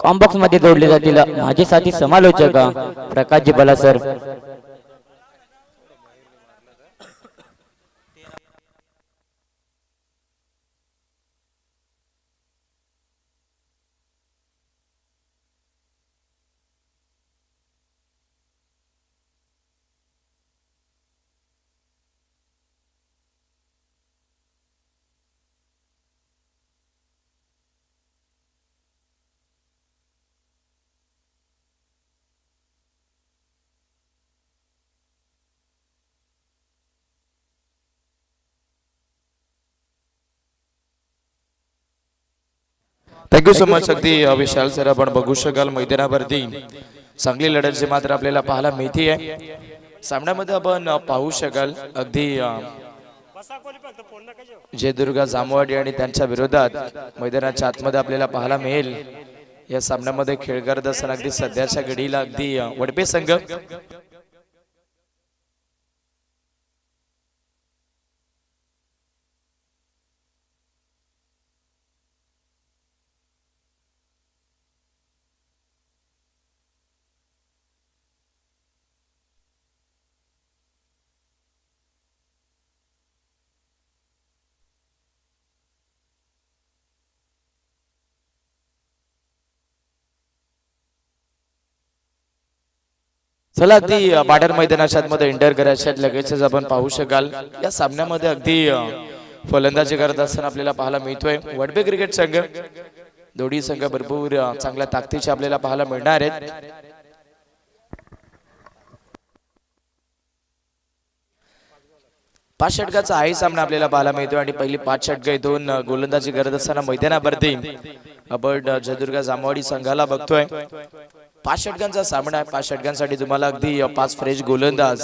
Combox मध्ये जोडले जातील माझे साथी समालोचक प्रकाशजी बला सर. Thank you so much. अगदी विशाल सर, आपण बघू शकाल मैदानावरती चांगली लढत जी मात्र आपल्याला पाहायला मिळते आहे. सामन्यामध्ये आपण पाहू शकाल अगदी जयदुर्गा जामवाडी आणि त्यांच्या विरोधात मैदानाच्या आतमध्ये आपल्याला पाहायला मिळेल. या सामन्यामध्ये खेळ करत असताना अगदी सध्याच्या घडीला अगदी वडपे संघ चला अगदी बाडर मैदानाच्या मध्ये एंटर करायच्या लगेचच आपण पाहू शकाल या सामन्यामध्ये अगदी फलंदाजी करत असताना आपल्याला पाहायला मिळतोय वडबे क्रिकेट संघ. दोन्ही संघ भरपूर चांगल्या ताकदीचे आपल्याला पाहायला मिळणार आहेत. पाच षटकाचा हाही सामना आपल्याला पाहायला मिळतोय आणि पहिली 5 षटके दोन गोलंदाजी करत असताना मैदानावरती आपण जयदुर्गा जामवाडी संघाला बघतोय. 5 षटकांचा सामना आहे. 5 षटकांसाठी तुम्हाला अगदी 5 फ्रेश गोलंदाज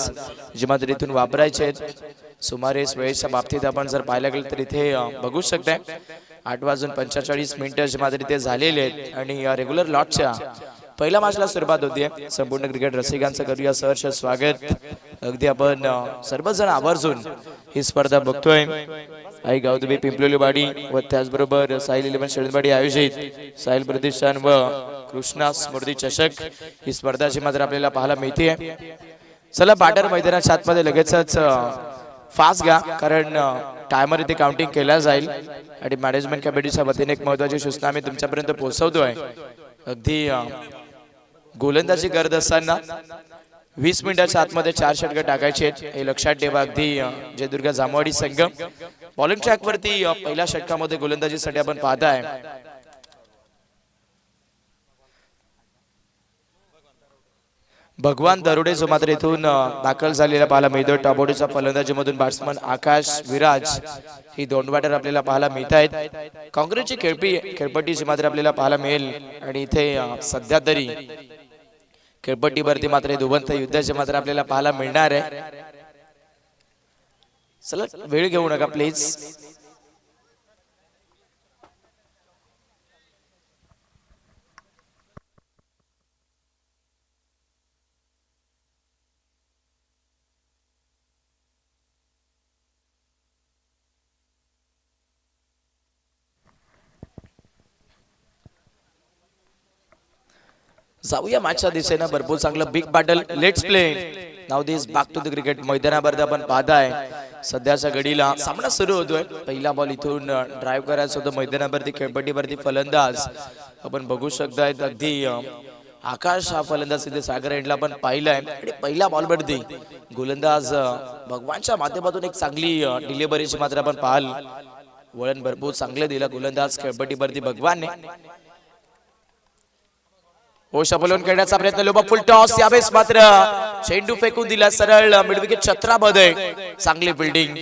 जे मात्र इथून वापरायचे आहेत. सुमारे वेळेच्या बाबतीत आपण जर पाहायला गेलं तर इथे बघू शकताय 8:45 जे मात्र इथे झालेले आहेत आणि रेग्युलर लॉटच्या पहिल्या मॅचला सुरुवात होतीये. संपूर्ण क्रिकेट रसिकांचं करूया सहर्ष स्वागत. अगदी आपण सर्वजण आवर्जून ही स्पर्धा बघतोय. आई गावदेवी पिंपलोलीवाडी व त्याचबरोबर साहिल 11 शेळीवाडी आयोजित साहिल प्रतिष्ठान व कृष्णा स्मृती चषक ही स्पर्धा जी मात्र आपल्याला पाहायला मिळते. चला बाटर मैदानाच्या आतमध्ये लगेचच फास्ट घ्या कारण टायमर इथे काउंटिंग केला जाईल आणि मॅनेजमेंट कमिटीच्या वतीने एक महत्त्वाची सूचना आम्ही तुमच्यापर्यंत पोहोचवतोय. अगदी गोलंदाजी करत असताना 20 मिनिटाच्या आतमध्ये 4 षटके टाकायचे आहेत हे लक्षात ठेवा. अगदी जयदुर्गा जामवाडी संघ बॉलिंग ट्रॅक वरती पहिल्या षटकामध्ये गोलंदाजीसाठी आपण पाहताय. भगवान दरोडे जो मात्र इथून दाखल झालेला पाहायला मिळतोय. टॉबोडीच्या फलंदाजीमधून बॅट्समन आकाश विराज ही दोन बॅटर आपल्याला पाहायला मिळत आहेत. काँग्रेसची खेळपट्टी जी मात्र आपल्याला पाहायला मिळेल आणि इथे सध्या तरी खेळपट्टीवरती मात्र दुबंत युद्धाचे मात्र आपल्याला पाहायला मिळणार आहे. चला वेळ घेऊ नका प्लीज. जाऊया मॅचच्या दिशेने. भरपूर चांगलं big battle. Let's play now this back to the cricket. मैदानावरती आपण पाहताय सध्याच्या घडीला सामना सुरू होतोय. पहिला बॉल इथून ड्राइव्ह करायचा होता मैदानावरती खेळपट्टीवरती फलंदाज आपण बघू शकताय. अगदी आकाश हा फलंदाज इथे सागर एंडला पण पाहिलाय आणि पहिल्या बॉलवरती गोलंदाज भगवानच्या माध्यमातून एक चांगली डिलिव्हरीची मात्र आपण पाहाल. वळण भरपूर चांगले दिलं गोलंदाज खेळपट्टीवरती भगवानने. ओशापलोन करण्याचा प्रयत्न. लोबा फुल टॉस. यावेळेस मात्र चेंडू फेकून दिला सरळ मिड विकेट छत्रामध्ये. चांगली फिल्डिंग.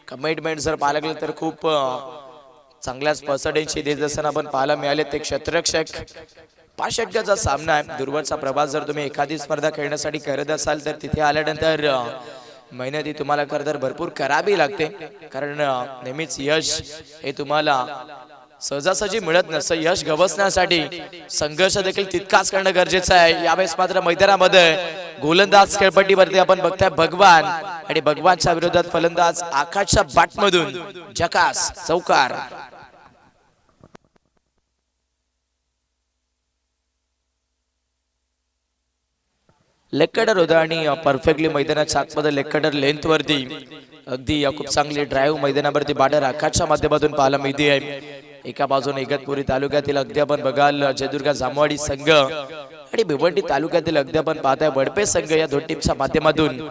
कमिटमेंट जर पाहायला गेलं तर खूप चांगल्याच पर्सेंटेजची देत असताना आपण पाहायला मिळाले ते क्षेत्ररक्षक. 5 षटकाचा सामना आहे. दूरवरचा प्रवास जर तुम्ही एखादी स्पर्धा खेळण्यासाठी करत असाल तर तिथे आल्यानंतर मेहनती तुम्हाला खरं भरपूर करावी लागते कारण नेहमीच यश हे तुम्हाला सहजासहजी मिळत नसतं. यश गवसण्यासाठी संघर्ष देखील तितकाच करणं गरजेचं आहे. यावेळेस मात्र मैदानामध्ये गोलंदाज खेळपट्टीवरती आपण बघताय भगवान आणि भगवानच्या विरोधात फलंदाज आकाशच्या बॅटमधून जकास चौकार. लेग कटर होता आणि परफेक्टली मैदानाच्या आतमध्ये लेग कटर लेंथ वरती अगदी खूप चांगली ड्राईव्ह मैदानावरती बाडर आकाशच्या माध्यमातून पाहायला मिळते आहे. एका बाजूने इगतपुरी तालुक्यातील अगदी आपण बघाल जयदुर्गा जामवाडी संघ आणि भिवंडी तालुक्यातील अगदी आपण पाहताय वडपे संघ या दोन टीमच्या माध्यमातून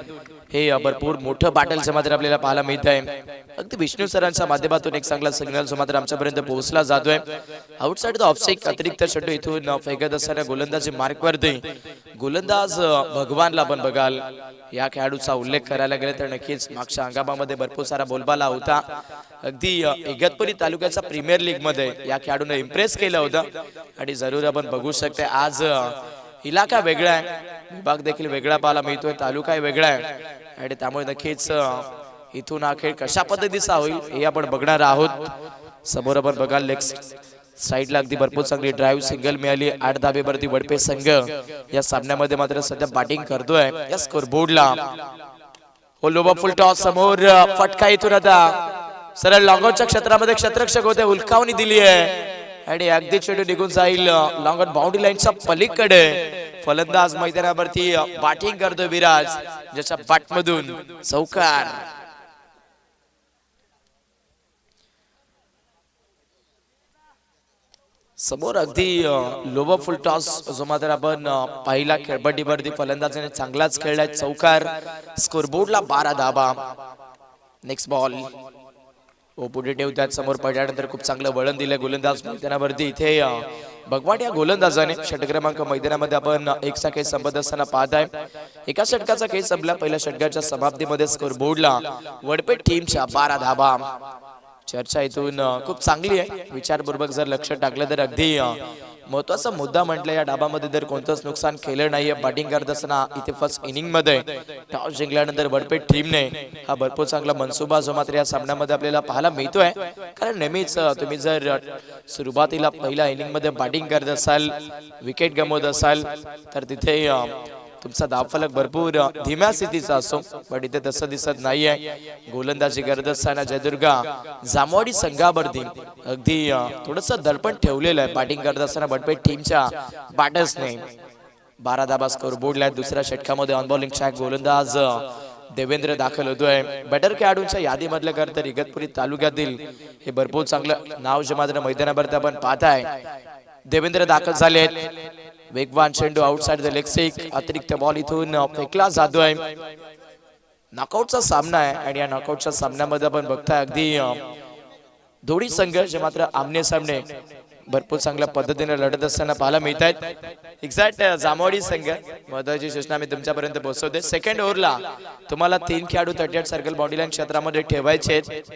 हे भरपूर मोठं बॅटलचं मात्र आपल्याला पाहायला मिळत आहे. अगदी विष्णू सरांच्या माध्यमातून एक चांगला सिग्नल जो मात्र आमच्यापर्यंत पोहोचला जातोय. आउटसाइड द ऑफसाइड अतिरिक्त चेंडू इथून फेकत असताना गोलंदाजी मार्क वरती गोलंदाज भगवानला आपण बघाल या खेळाडूचा उल्लेख करायला गेला तर नक्कीच मागच्या हंगामामध्ये भरपूर सारा बोलबाला होता. अगदी इगतपुरी तालुक्याच्या प्रीमियर लीग मध्ये या खेळाडूने इम्प्रेस केलं होतं आणि जरूर आपण बघू शकते आज इलाका वेगळा आहे, विभाग देखील वेगळा पाहायला मिळतोय, तालुका वेगळा आहे आणि त्यामुळे नक्कीच इथून हा खेळ कशा पद्धतीचा होईल हे आपण बघणार आहोत. समोर आपण बघाल लेग साइडला अगदी भरपूर चांगली ड्राईव्ह सिंगल मिळाली. 8 धाबेवरती वडपे संघ या सामन्यामध्ये मात्र सध्या बॅटिंग करतोय. या स्कोर बोर्डला लोबा फुल टॉस समोर फटका इथून आता सरळ लॉंगऑनच्या क्षेत्रामध्ये क्षेत्ररक्षक होते, उलकावणी दिली आहे आणि अगदी चेंडू निघून जाईल लॉंगऑन बाउंड्री लाईनच्या पलीकडे. फलंदाज मैदानावरती बॅटिंग करतोय विराज, ज्याच्या बॅटमधून चौकार. समोर अगदी लोबा फुल टॉस जो मात्र आपण पहिला खेळपट्टीवरती फलंदाजाने चांगलाच खेळलाय, चौकार. स्कोर बोर्डला 12 धाबा. नेक्स्ट बॉल पुढे ठेवतात, समोर पडल्यानंतर खूप चांगलं वळण दिलंय गोलंदाज मैदानावरती. इथे भगवान या गोलंदाजाने षटक क्रमांक मैदानामध्ये आपण एकचा खेळ संपत असताना पाहत आहे. एका षटकाचा खेळ संपला, पहिल्या षटकाच्या समाप्तीमध्ये स्कोर बोर्डला वडपे टीमच्या 12 धाबा. चर्चा इथून खूप चांगली आहे, विचारपूर्वक जर लक्ष टाकलं तर अगदी महत्वाचा मुद्दा म्हटलं या डाबामध्ये जर कोणतंच नुकसान केलं नाहीये. बॅटिंग करत असताना इथे फर्स्ट इनिंग मध्ये टॉस जिंकल्यानंतर वडपे टीमने हा भरपूर चांगला मनसुबा जो मात्र या सामन्यामध्ये आपल्याला पाहायला मिळतोय. कारण नेहमीच तुम्ही जर सुरुवातीला पहिल्या इनिंग मध्ये बॅटिंग करत असाल, विकेट गमवत असाल तर तिथे तुमचा धावफलक भरपूर धीम्या स्थितीचा असो, पण इथे तसं दिसत नाहीये. गोलंदाजी करत असताना जयदुर्गा जामवाडी संघावरती अगदी थोडस दडपण ठेवलेलं आहे. बॅटिंग करत असताना वडपे टीमच्या बॅटर्सने 12 धाबा स्कोर बोर्डला. दुसऱ्या षटकामध्ये ऑन बॉलिंग ट्रॅक गोलंदाज देवेंद्र दाखल होतोय. बॅटर खेळाडूंच्या यादीमधलं कर तर इगतपुरी तालुक्यातील हे भरपूर चांगलं नाव जे मात्र मैदानावरती आपण पाहताय. देवेंद्र दाखल झाले आहेत. वेगवान चेंडू आउटसाइड द लेग स्टिक, अतिरिक्त बॉल इथून फेकला जातोय. नॉकआउटचा सामना आहे आणि या नॉकआउटच्या सामन्यामध्ये आपण बघताय अगदी दोन्ही संघ जे मात्र आमने सामने भरपूर चांगल्या पद्धतीने लढत असताना पाहायला मिळत आहेत. एक्झॅक्ट जामवाडी संघ महत्वाची सूचना मी तुमच्यापर्यंत पोहोचवते. सेकंड ओव्हरला तुम्हाला 3 खेळाडू 38 सर्कल बाउंड्री लाईन क्षेत्रामध्ये ठेवायचे आहेत.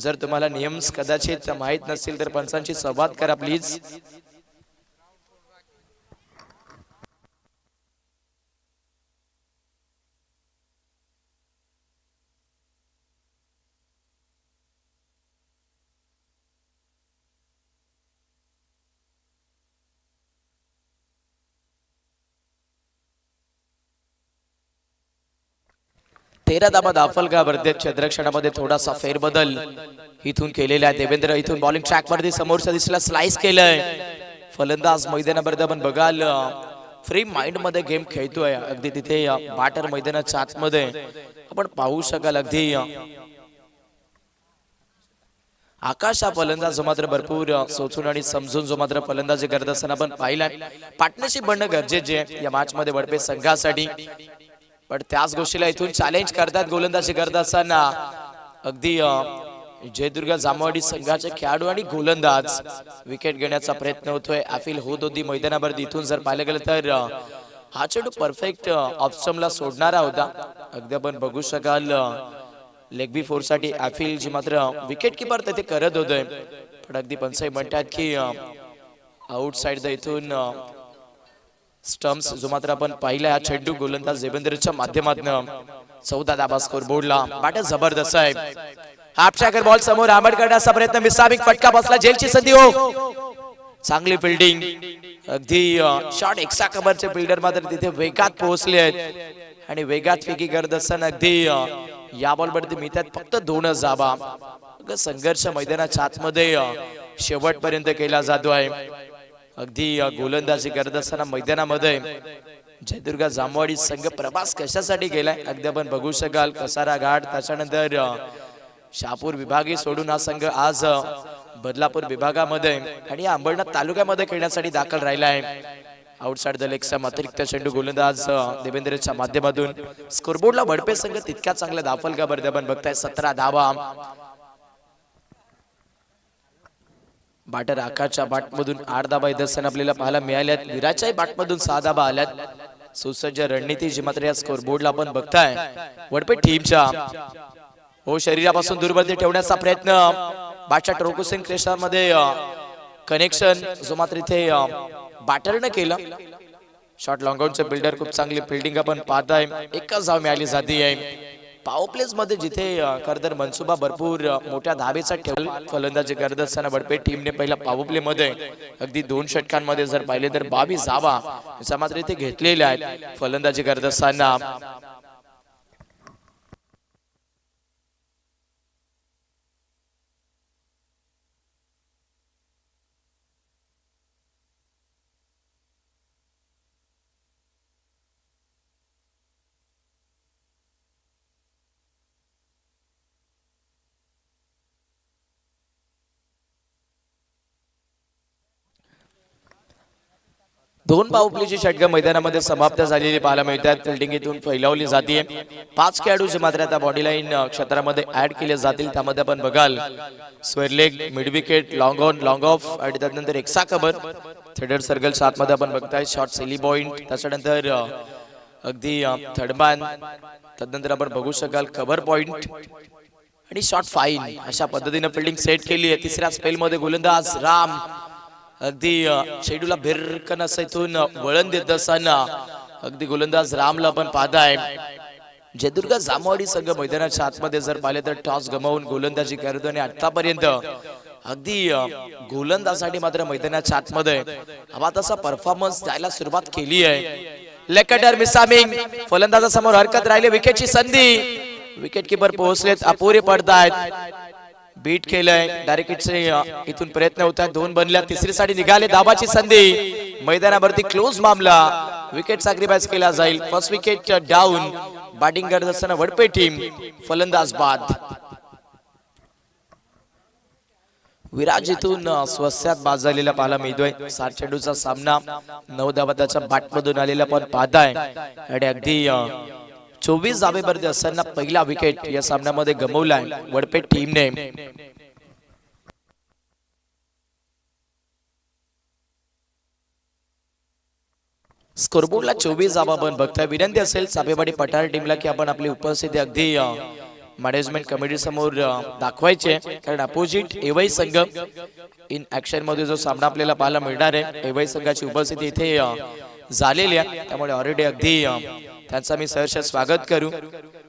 जर तुम्हाला नियम कदाचित माहित नसतील तर पंचांशी संवाद करा प्लीज. तेरा धाबा दाखल का भरते. क्षेत्ररक्षणामध्ये थोडासा फेरबदल इथून केलेला आहे. देवेंद्र इथून बॉलिंग ट्रॅक वरती समोरच्या दिशेला स्लाइस केलंय. फलंदाज मैदानावरती आपण बघाल फ्री माइंड मध्ये गेम खेळतोय. अगदी तिथे बॅटर मैदानाच्या आतमध्ये आपण पाहू शकाल अगदी आकाश हा फलंदाज जो मात्र भरपूर सोचून आणि समजून जो मात्र फलंदाजी करत असताना आपण पाहिलाय. पार्टनरशिप बनणं गरजेचे आहे या मॅच मध्ये वडपे संघासाठी, पण त्याच गोष्टीला इथून चॅलेंज करतात गोलंदाजी करत असताना अगदी जयदुर्गा जामवाडी संघाचे खेळाडू आणि गोलंदाज. विकेट घेण्याचा प्रयत्न होतोय, अपील होत होती मैदानावरती. इथून जर पाहिलं गेलं तर हा चेंडू परफेक्ट ऑप्शनला सोडणारा होता. अगदी आपण बघू शकाल लेग बी फोर साठी अपील जी मात्र विकेट किपर ते करत होते, पण अगदी पंचाई म्हणतात की आउटसाइड द इथून स्टम्प्स जो मात्र आपण पाहिला. हा चेंडू गोलंदाज देवेंद्रच्या माध्यमातून 14 धाबा स्कोर बोर्डला. बॅटर जबरदस्त आहे. हाफ ट्रॅकर बॉल समोर आंबड करण्याचा प्रयत्न, मिसामिक फटका बसला. जेलची संधी हो, चांगली फिल्डिंग. अगदी शॉट एक्सा कव्हरचे फिल्डर मात्र तिथे वेगात पोहोचले आहेत आणि वेगात फेकी करत असताना अगदी या बॉल वरती मिळतात फक्त 2 धाबा. संघर्ष मैदानाच्या आतमध्ये शेवटपर्यंत केला जातो आहे. अगदी गोलंदाजी करत असताना मैदानामध्ये जयदुर्गा जामवाडी संघ प्रवास कशासाठी गेलाय अगदी आपण बघू शकाल. कसारा घाट, त्याच्यानंतर शहापूर विभागी सोडून हा संघ आज बदलापूर विभागामध्ये आणि अंबरनाथ तालुक्यामध्ये खेळण्यासाठी दाखल राहिला आहे. आउटसाइड द लेगचा अतिरिक्त चेंडू गोलंदाज देवेंद्रच्या माध्यमातून. स्कोरबोर्डला वडपे संघ तितक्या चांगला दाखल का बरं आपण बघताय. 17 धावा. बाटर आकाशच्या बाटमधून 8 धावा येत आपल्याला पाहायला मिळाल्यात. विराच्याही बाटमधून 6 धावा आल्यात. सुसज्ज रणनीती जी मात्र या स्कोरबोर्डला आपण बघताय वडपे टीमच्या. शरीरापासून दूरवरती ठेवण्याचा प्रयत्न बादशाह ट्रोकोसिंग क्रेशर मध्ये कनेक्शन जो मात्र इथे बाटरने केलं. शॉट लॉंगआउटचे बिल्डर खूप चांगली फिल्डिंग आपण पाहताय. एकच धाव मिळाली जाते आहे. पॉवर प्लेस मध्ये जिथे खरतर मनसुबा भरपूर मोठ्या धावेचा ठेवल फलंदाजी करत असताना वडपे टीमने पहिला पॉवर प्ले मध्ये अगदी 2 षटकांमध्ये जर पाहिले तर 22 धावा असा मात्र इथे घेतलेल्या आहेत फलंदाजी करत असताना. दोन पावपलीची षटकं मैदानामध्ये समाप्त झालेली पाहायला मिळतात. फिल्डिंग इथून फैलावली जाते. 5 खेळाडूचे मात्र आता बॉडी लाईन क्षेत्रामध्ये ऍड केले जातील. त्यामध्ये आपण बघाल square leg, mid wicket, long on, long of आणि त्यानंतर एक्सा कव्हर. थर्ड सर्कल 7 मध्ये आपण बघताय शॉर्ट सेली पॉइंट, त्याच्यानंतर अगदी थर्ड मॅन, त्यानंतर आपण बघू शकाल कव्हर पॉइंट आणि शॉर्ट फाईन. अशा पद्धतीने फिल्डिंग सेट केली आहे. तिसऱ्या स्पेल मध्ये गोलंदाज राम अगदी चेंडूला भिरकन असं इथून वळण देत असताना अगदी गोलंदाज रामला आपण पाहताय. जयदुर्गा जामवाडी संघ मैदानाच्या आतमध्ये जर पाहिले तर टॉस गमावून गोलंदाजी करतो आणि आतापर्यंत अगदी गोलंदाजासाठी मात्र मैदानाच्या आतमध्ये हवा तसा परफॉर्मन्स द्यायला सुरुवात केली आहे. लेकटर मिसामिंग फलंदाजासमोर हरकत राहिली. विकेटची संधी, विकेट किपर पोहोचलेत, अपुरे पडतायत. बीट केलंय डायरेक्ट इथून प्रयत्न होत आहेत. 2 बनल्या, तिसरी साठी निघाले. दाबाची संधी, मैदानावरती क्लोज मामला. विकेट सॅक्रिफाइस केला जाईल. First wicket down. बॅटिंग करत असताना वडपे टीम फलंदाज बाद. विराज इथून स्वस्यात बाद झालेला पाहायला मिळतोय. 7 चेंडूचा सामना 9 धावा त्याच्या बॅटमधून आलेला पण पाहताय आणि अगदी 24 धावेवरती असताना पहिला विकेट या सामन्यामध्ये गमावलाय वडपे टीमने. स्कोरबोर्डला 24 धावा आपण बघताय. विनंती असेल साबेवाडी पठार टीमला की आपण आपली उपस्थिती अगदी मॅनेजमेंट कमिटी समोर दाखवायचे, कारण अपोजिट एवाई संघ इन ऍक्शन मध्ये जो सामना आपल्याला पाहायला मिळणार आहे एवाई संघाची उपस्थिती इथे झालेली आहे. त्यामुळे ऑलरेडी अगदी त्यांचा मी सहर्ष स्वागत करू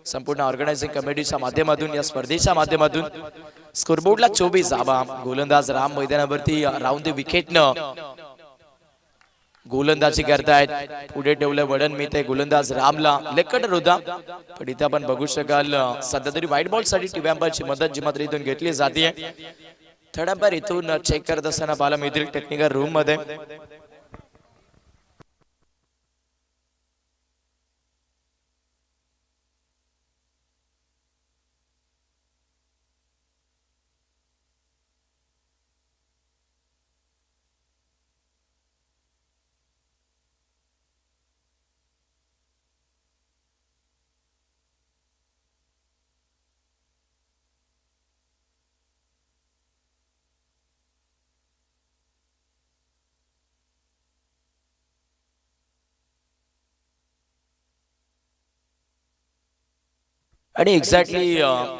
संपूर्ण ऑर्गनायझिंग कमिटीच्या माध्यमातून या स्पर्धेच्या माध्यमातून. स्कोरबोर्डला 24 धावा. गोलंदाज राम मैदानावरती राऊंड द विकेटनं गोलंदाजी करतायत. पुढे ठेवलं वडन मी ते गोलंदाज रामला. लेकटर होता पण इथे आपण बघू शकाल सध्या तरी व्हाईट बॉल साठी टीव्ही अंपायरची मदत जी मात्र इथून घेतली जाते. थर्ड अंपायर इथून चेक करत असताना पाहायला मिळतील टेक्निकल रूम मध्ये. आणि एक्झॅक्टली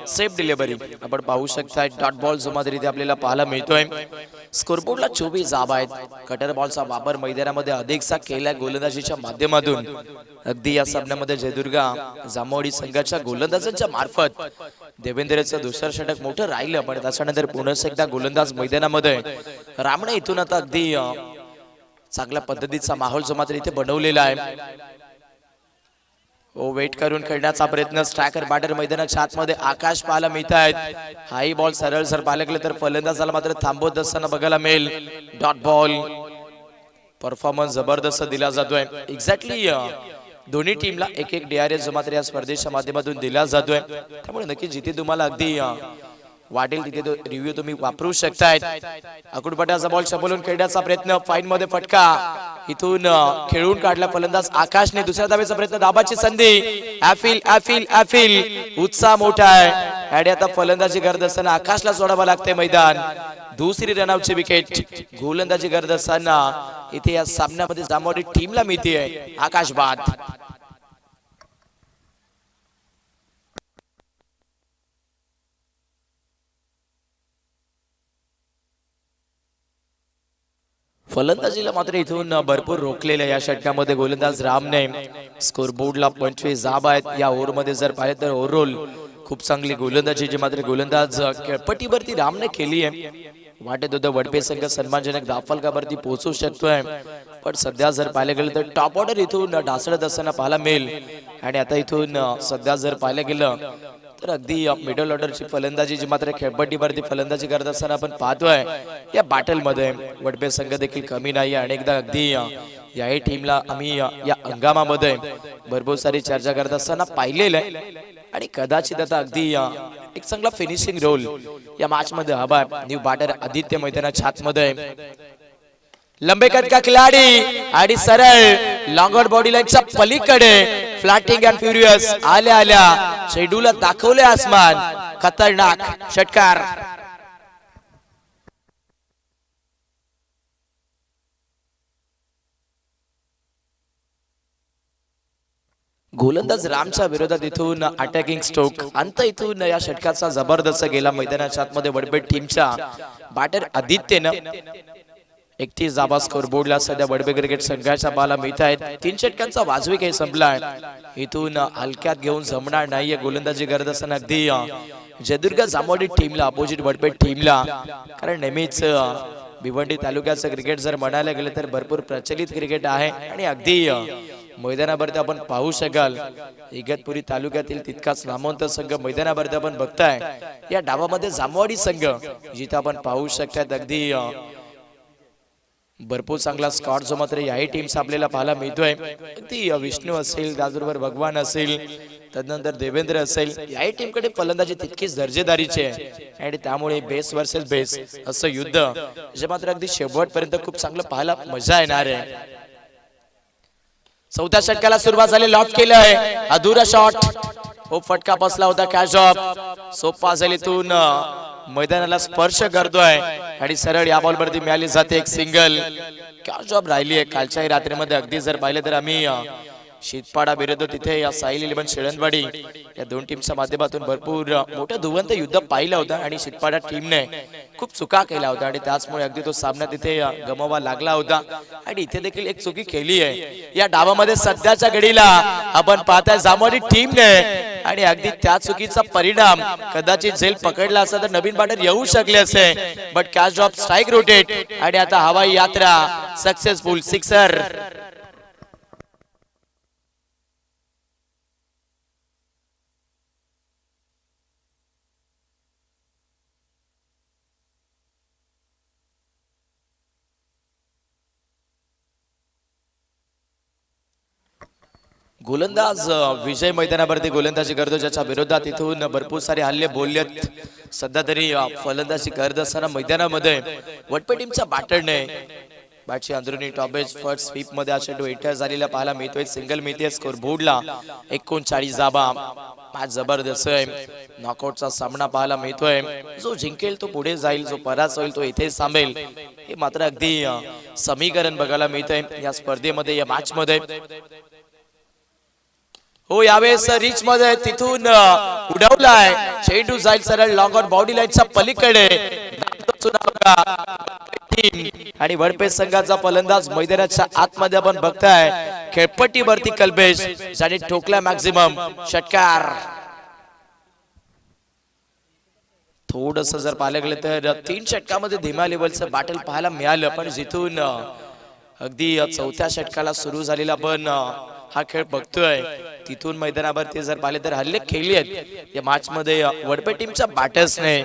सेफ डिलिव्हरी आपण पाहू शकताय. डॉट बॉल जो मात्र इथे आपल्याला पाहायला मिळतोय. स्कोरबोर्डला 24 धावा आहेत. कटर बॉलचा वापर मैदानामध्ये अधिकचा केला गोलंदाजीच्या माध्यमातून. अगदी या सामन्यामध्ये जयदुर्गा जामवाडी संघाच्या गोलंदाजांच्या मार्फत देवेंद्रचं दुसरं षटक मोठं राहिलं, पण त्याच्यानंतर पुन्हा एकदा गोलंदाज मैदानामध्ये रामणे इथून आता अगदी चांगल्या पद्धतीचा माहोल जो मात्र इथे बनवलेला आहे. वेट करून खेळण्याचा प्रयत्न. स्ट्रायकर बॅटर मैदानाच्या आतमध्ये आकाश पाहायला मिळत आहेत. हाई बॉल सरळ सर पालकले तर फलंदाजाला मात्र थांबवत असताना बघायला मिळेल. डॉट बॉल परफॉर्मन्स जबरदस्त दिला जातोय. एक्झॅक्टली दोन्ही टीमला एक एक DRS जो मात्र या स्पर्धेच्या माध्यमातून दिला जातोय. त्यामुळे नक्की जिथे तुम्हाला अगदी वाटेल तिथे तो रिव्ह्यू तुम्ही वापरू शकताय. अकुडपटाचा बॉल शबलून खेळण्याचा प्रयत्न, फाईन मध्ये फटका, इथून खेळून काढला फलंदाज आकाशने. दुसऱ्या धावेचा प्रयत्न, दाबाची संधी, ऍफिल उत्साह मोठा आहे आणि आता फलंदाजी करत असताना आकाशला सोडावं लागतंय मैदान. दुसरी रनआउटची विकेट गोलंदाजी करत असताना इथे या सामन्यामध्ये जांभवडी टीमला मिळते आकाश बाद. फलंदाजीला मात्र इथून भरपूर रोखलेलं या षटकामध्ये गोलंदाज रामने. स्कोर बोर्डला 25 धावा आहेत. या ओव्हरमध्ये जर पाहिलं तर ओव्हरऑल खूप चांगली गोलंदाजी जी मात्र गोलंदाज खेळपट्टीवरती रामने केली आहे. वाटत होतं वडपे संघ सन्मानजनक धावफलकावरती पोहोचू शकतोय, पण सध्या जर पाहायला गेलं तर टॉप ऑर्डर इथून ढासळत असताना पाहायला मिळेल. आणि आता इथून सध्या जर पाहायला गेलं तर अगदी मिडल ऑर्डरची फलंदाजी जी मात्र खेळपट्टीवरती फलंदाजी करत असताना आपण पाहतोय या बॅटल मध्ये वडपे संघ देखील कमी नाही. अनेकदा अगदी याही टीमला आम्ही या हंगामामध्ये भरपूर सारी चर्चा करत असताना पाहिलेलं आहे आणि कदाचित आता अगदी एक चांगला फिनिशिंग रोल या मॅच मध्ये हवा आहे. न्यू बॅटर आदित्य मैदानाच्या आतमध्ये, लंबे कद का खिलाडी आणि सरळ लॉंगआउट बॉडी लाईनच्या पलीकडे फ्लॅटिंग अँड फ्युरियस आल्या शेड्यूलला दाखवले आसमान. खतरनाक षटकार. गोलंदाज रामच्या विरोधात इथून अटॅकिंग स्ट्रोक. अंत इथून या षटकाचा जबरदस्त गेला मैदानाच्या आतमध्ये वडपे टीमच्या बॅटर आदित्यनं. 31 धावा स्कोर बोर्डला सध्या वडपे क्रिकेट संघाच्या बाला मिळत आहेत. 3 षटकांचा वाजवी काही संपलाय. इथून हलक्यात घेऊन जमणार नाहीये गोलंदाजी करत असताना अगदी जयदुर्ग जांभवडी टीमला, अपोजिट वडपे टीमला. कारण नेहमीच भिवंडी तालुक्याचं क्रिकेट जर म्हणायला गेलं तर भरपूर प्रचलित क्रिकेट आहे आणि अगदी मैदानावरती आपण पाहू शकाल इगतपुरी तालुक्यातील तितकाच नामवंत संघ मैदानावरती आपण बघताय. या डावामध्ये जांभवडी संघ जिथे आपण पाहू शकतात अगदी भरपूर चांगला स्कॉट जो मात्र याही टीम्स आपल्याला पाहायला मिळतोय. ती विष्णू असेल, त्याचबरोबर भगवान असेल, तदनंतर देवेंद्र असेल, याही टीमकडे फलंदाजी तितकीच दर्जेदारीची आहे आणि त्यामुळे बेस वर्सेस बेस असं युद्ध जे मात्र अगदी शेवटपर्यंत खूप चांगलं पाहायला मजा येणार आहे. चौथ्या षटकाला सुरुवात झाली. लॉट केलंय, अधुरा शॉट, खूप फटका बसला होता. कॅच ऑफ सोपा इथून मैदानाला स्पर्श करतोय आणि सरळ या बॉलवरती मिळाली जाते एक सिंगल. कॅच ऑफ राहिली आहे. कालच्याही रात्रीमध्ये अगदी जर पाहिलं तर आम्ही शीतपाडा विरुद्ध तिथे या साईल 11 शेळणवाडी या दोन टीमच्या माध्यमातून भरपूर मोठं धुवंत युद्ध पाहिलं होतं आणि शीतपाडा टीमने खूप चुका केल्या होत्या आणि त्याचमुळे अगदी तो सामना तिथे गमवावा लागला होता आणि इथे देखील एक चुकी केली आहे. या डावामध्ये सध्याच्या घडीला आपण पाहताय जांभवडी टीमने आणि अगदी त्या चुकीचा परिणाम कदाचित झेल पकडला असता तर नवीन बॅटर येऊ शकले असते. But catch of strike rotate आणि आता हवाई यात्रा सक्सेसफुल सिक्सर. गोलंदाज विजय मैदानावरती गोलंदाजी करतो, ज्याच्या विरोधात इथून भरपूर सारे हल्ले बोललेत. सध्या तरी फलंदाजी करत असताना मैदानामध्ये वडपे टीमच्या बॅटरने बॅटची अंदरुनी टॉपेज फर्स्ट स्वीप मध्ये अशा एंटर झालेला पाहायला मिळतोय. सिंगल मिळते स्कोर बोर्डला 39 धावा. मॅच जबरदस्त आहे. नॉकआउटचा सामना पाहायला मिळतोय. जो जिंकेल तो पुढे जाईल, जो पराभव होईल तो इथे थांबेल. हे मात्र अगदी समीकरण बघायला मिळतंय या स्पर्धेमध्ये, या मॅच मध्ये. हो, यावेळेस रिच मध्ये तिथून उडवलाय चेंडू, जाईल सरळ लॉंग ऑन बॉडी लाईनच्या पलीकडे आणि वडपे संघाचा फलंदाज मैदानाच्या आतमध्ये आपण बघताय खेळपट्टीवरती कल्पेश ज्याने ठोकला मॅक्झिमम षटकार. थोडस जर पाहायला गेलं तर 3 षटकामध्ये धीम्या लेवलचं बॅटल पाहायला मिळालं, पण जिथून अगदी चौथ्या षटकाला सुरू झालेला पण हा खेळ बघतोय तिथून मैदानावरती जर पाहिले तर हल्ले खेळली आहेत या मॅच मध्ये वडपे टीमच्या बॅटर्सने.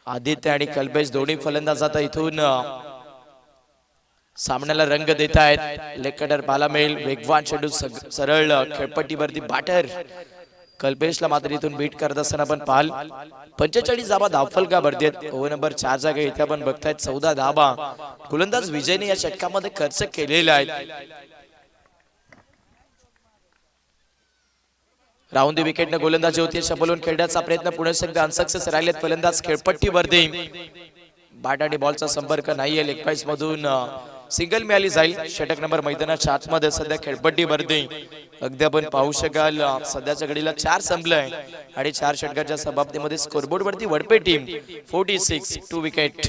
आदित्य आणि कल्पेश दोन्ही फलंदाज आता इथून सामन्याला रंग देत आहेत लेग पाहायला मिळेल. वेगवान चेंडू सरळ खेळपट्टीवरती बाटर कल्पेशला मात्र इथून बीट करत असताना आपण पाहाल. 45 धाबा धावफलकावरती आहेत. ओव्हर नंबर 4 जागा इथे आपण बघतायत 14 धाबा गोलंदाज विजयने या षटकामध्ये खर्च केलेला आहे. राऊंड दी विकेटने गोलंदाजी होती. शबलून खेळण्याचा प्रयत्न पुणे संघ अनसक्सेस राहिलेत. फलंदाज खेळपट्टीवरती बॅट आणि बॉलचा संपर्क नाहीये. लेग पाईस मधून सिंगल मिळाली जाईल. षटक नंबर मैदानाच्या आतमध्ये सध्या खेळपट्टीवरती अगदी आपण पाहू शकाल सध्याच्या घडीला 4 संपलंय आणि 4 षटकाच्या समाप्तीमध्ये स्कोरबोर्ड वरती वडपे टीम 46 2 विकेट.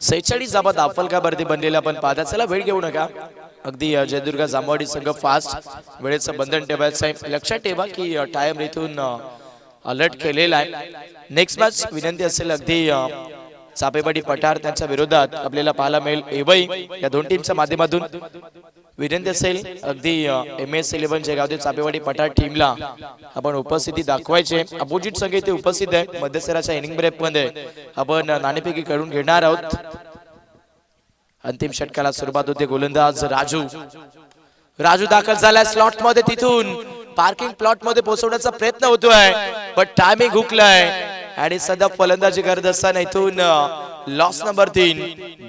सेहेचाळीस धाबा धावफलकावरती बनलेला आपण पाहता. चला वेळ घेऊ नका. अगदी जयदुर्गा जांभवाडी संघ फास्ट वेळेचं बंधन ठेवायचं आहे. लक्षात ठेवा की टाइम इथून अलर्ट केलेला आहे. नेक्स्ट मॅच विनंती असेल अगदी चापेवाडी पठार त्यांच्या विरोधात आपल्याला पाहायला मिळेल. एवई या दोन टीमच्या माध्यमातून विनंती असेल अगदी MS11 जयगावते चापेवाडी पठार टीमला आपण उपस्थिती दाखवायचे. अपोजिट संघ इथे उपस्थित आहे. मध्यसराच्या इनिंग ब्रेक मध्ये आपण नाणेफेकी करून घेणार आहोत. अंतिम षटकाला सुरुवात होते. गोलंदाज राजू दाखल झालाय स्लॉट मध्ये. तिथून पार्किंग प्लॉट मध्ये पोहोचवण्याचा प्रयत्न होतोय पण टायमिंग हुकलाय आणि सध्या फलंदाजी करत असताना इथून लॉस नंबर 3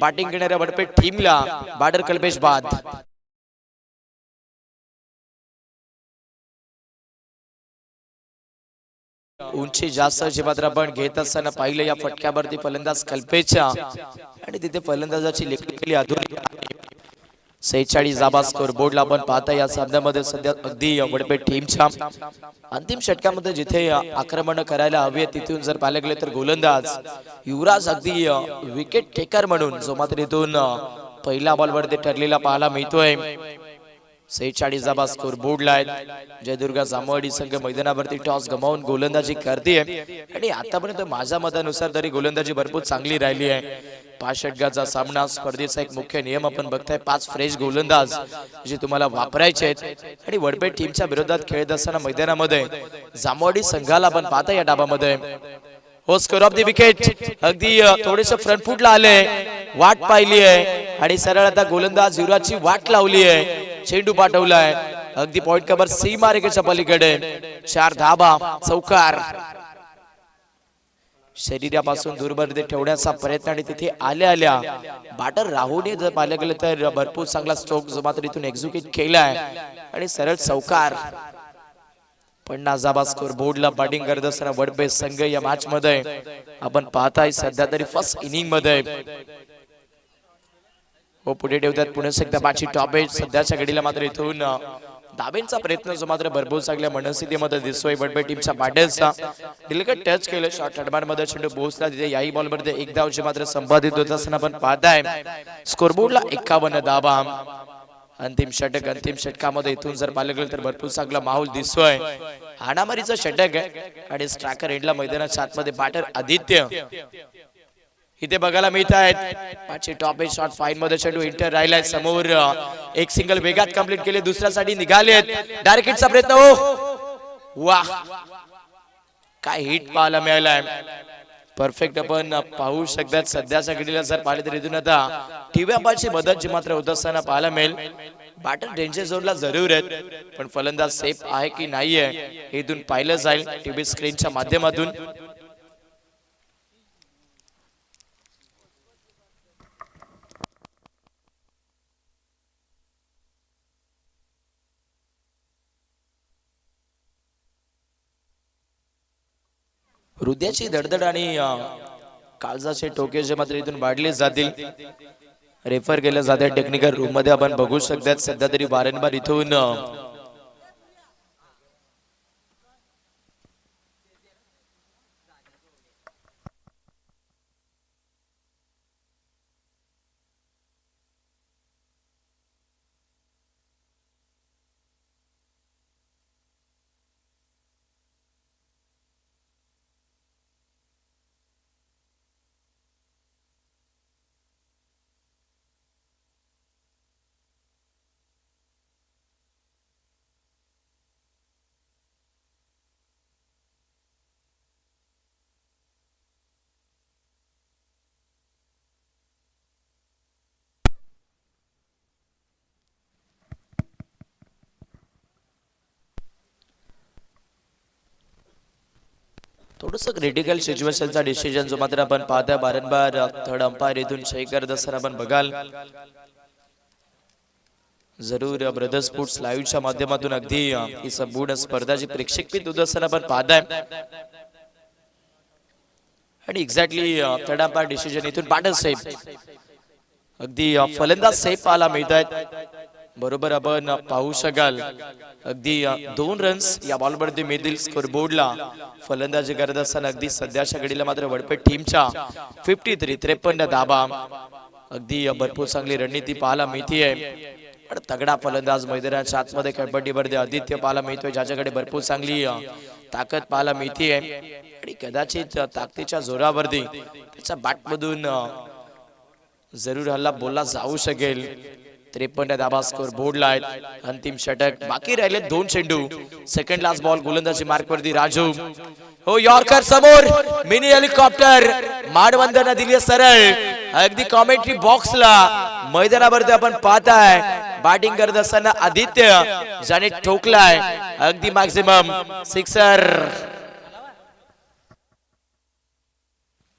बॅटिंग करणाऱ्या वडपेट टीमला बॅटर कल्पेश बाद. उंची जास्त जी मात्र आपण घेत असताना पाहिलं या फटक्यावरती फलंदाज कल्पेशच्या आणि तिथे फलंदाजाची लेखली अधुरी. 46 धाबा स्कोर बोर्डला आपण पाहता. या सामन्यामध्ये सध्या अगदी वडपेट टीमच्या अंतिम षटकामध्ये जिथे आक्रमण करायला हवे तिथून जर पाहायला गेले तर गोलंदाज युवराज अगदी विकेट टेकर म्हणून जो मात्र इथून पहिल्या बॉलवरती ठरलेला पाहायला मिळतोय. 46 धाबा स्कोर बोर्डला आहेत. जयदुर्गा जांभवाडी संघ मैदानावरती टॉस गमावून गोलंदाजी करते आणि आतापर्यंत माझ्या मतानुसार तरी गोलंदाजी भरपूर चांगली राहिली आहे. 5 षटकाचा सामना स्पर्धेचा एक मुख्य नियम आपण बघताय 5 फ्रेश गोलंदाज जे तुम्हाला वापरायचे आहेत आणि वडपेट टीमच्या विरोधात खेळत असताना मैदानामध्ये जांभवाडी संघाला आपण पाहता या डाबामध्ये हो स्कोर ऑफ द विकेट अगदी थोडेसे फ्रंट फुटला आले. वाट पाहिली आहे आणि सरळ आता गोलंदाज युवराजची वाट लावली आहे. चेंडू पाठवलाय अगदी पॉइंट कव्हर सीमा रेषेच्या पलीकडे. 4 धाबा चौकार शरीरापासून दूरमध्ये ठेवण्याचा प्रयत्न आणि तिथे आल्या आल्या बॅटर राहुलने जर पाहिलं गेलं तर भरपूर चांगला स्ट्रोक जो मात्र इथून एक्झिक्यूट केलाय आणि सरळ चौकार. 50 धाबा स्कोर बोर्डला बॅटिंग करत असताना वडपे संघ या मॅच मध्ये आपण पाहताय सध्या तरी फर्स्ट इनिंग मध्ये हो पुढे ठेवतात पुणे संघ. मॅचची टॉप एज सध्याच्या घडीला मात्र इथून धाब्यांचा प्रयत्न जो मात्र भरपूर चांगल्या मनस्थितीमध्ये दिसतोय वडपे टीमच्या बॅटर्सचा. डिलिकेट टच केलं शॉर्ट हडमाड मध्ये चेंडू पोहोचला तिथे याही बॉल मध्ये एक धाव जे मात्र संपादित होत असताना आपण पाहताय स्कोरबोर्डला 51 धाबा. अंतिम षटकामध्ये इथून जर पाहिलं गेलं तर भरपूर चांगला माहोल दिसतोय. हाणामारीचा षटक आहे आणि स्ट्रायकर एंडला मैदानाच्या आतमध्ये बॅटर आदित्य इथे बघायला मिळत आहेत. पाचशे टॉप एज शॉट फाईन मध्ये चेंडू इंटर राहिलाय समोर. एक सिंगल वेगात कंप्लीट केले. दुसऱ्यासाठी निघालेत. डायरेक्ट हिटचा प्रयत्न हो वाह काय हिट पाहायला मिळालाय. परफेक्ट आपण पाहू शकतात सध्याच्या घडीला जर पाहिले तर इथून आता टीव्यापाची मदत जी मात्र होत असताना पाहायला मिळेल. बॅटर डेंजर झोनला जरूर आहेत पण फलंदाज सेफ आहे की नाहीये हे इथून पाहिलं जाईल टीव्ही स्क्रीनच्या माध्यमातून. हृदयाची धडधड आणि काळजाचे ठोके जे मात्र इथून वाढले जातील रेफर केले जाते टेक्निकल रूम मध्ये आपण बघू शकतात. सध्या तरी वारंवार इथून थोडस क्रिटिकल सिच्युएशनचा डिसिजन जो मात्र आपण पाहतोय वारंवार थर्ड अंपायर इथून चेक करत असताना आपण बघाल जरूर ब्रदर स्पोर्ट्स लाईव्हच्या माध्यमातून अगदी ही संपूर्ण स्पर्धाची प्रेक्षक पीठ होत असताना आपण पाहताय आणि एक्झॅक्टली थर्ड अंपायर डिसिजन इथून पाटल साहेब अगदी फलंदाज सेफ पाहायला मिळत आहेत बरोबर आपण पाहू शकाल अगदी 2 रन्स या बॉलवरती मिळतील स्कोर बोर्डला फलंदाजी करत असताना अगदी सध्याच्या घडीला मात्र वडपेट टीमच्या 53 धाबा अगदी भरपूर चांगली रणनीती पाहायला मिळतीये पण तगडा फलंदाज मैदानाच्या आतमध्ये खेळपट्टीवरती आदित्य पाहायला मिळतोय ज्याच्याकडे भरपूर चांगली ताकद पाहायला मिळतीये आणि कदाचित ताकदीच्या जोरावरती त्याच्या बॅटमधून जरूर हल्ला बोलला जाऊ शकेल 53 धाबा स्कोर बोर्डला आहेत अंतिम षटक बाकी राहिले 2 चेंडू सेकंड लास्ट बॉल गोलंदाजी मार्क वरती राजू हो यॉर्कर समोर मिनी हेलिकॉप्टर माडवंदना दिली सरळ अगदी कॉमेंट्री बॉक्सला मैदानावरती आपण पाहताय बॅटिंग करत असताना आदित्य ज्याने ठोकलाय अगदी मॅक्सिमम सिक्सर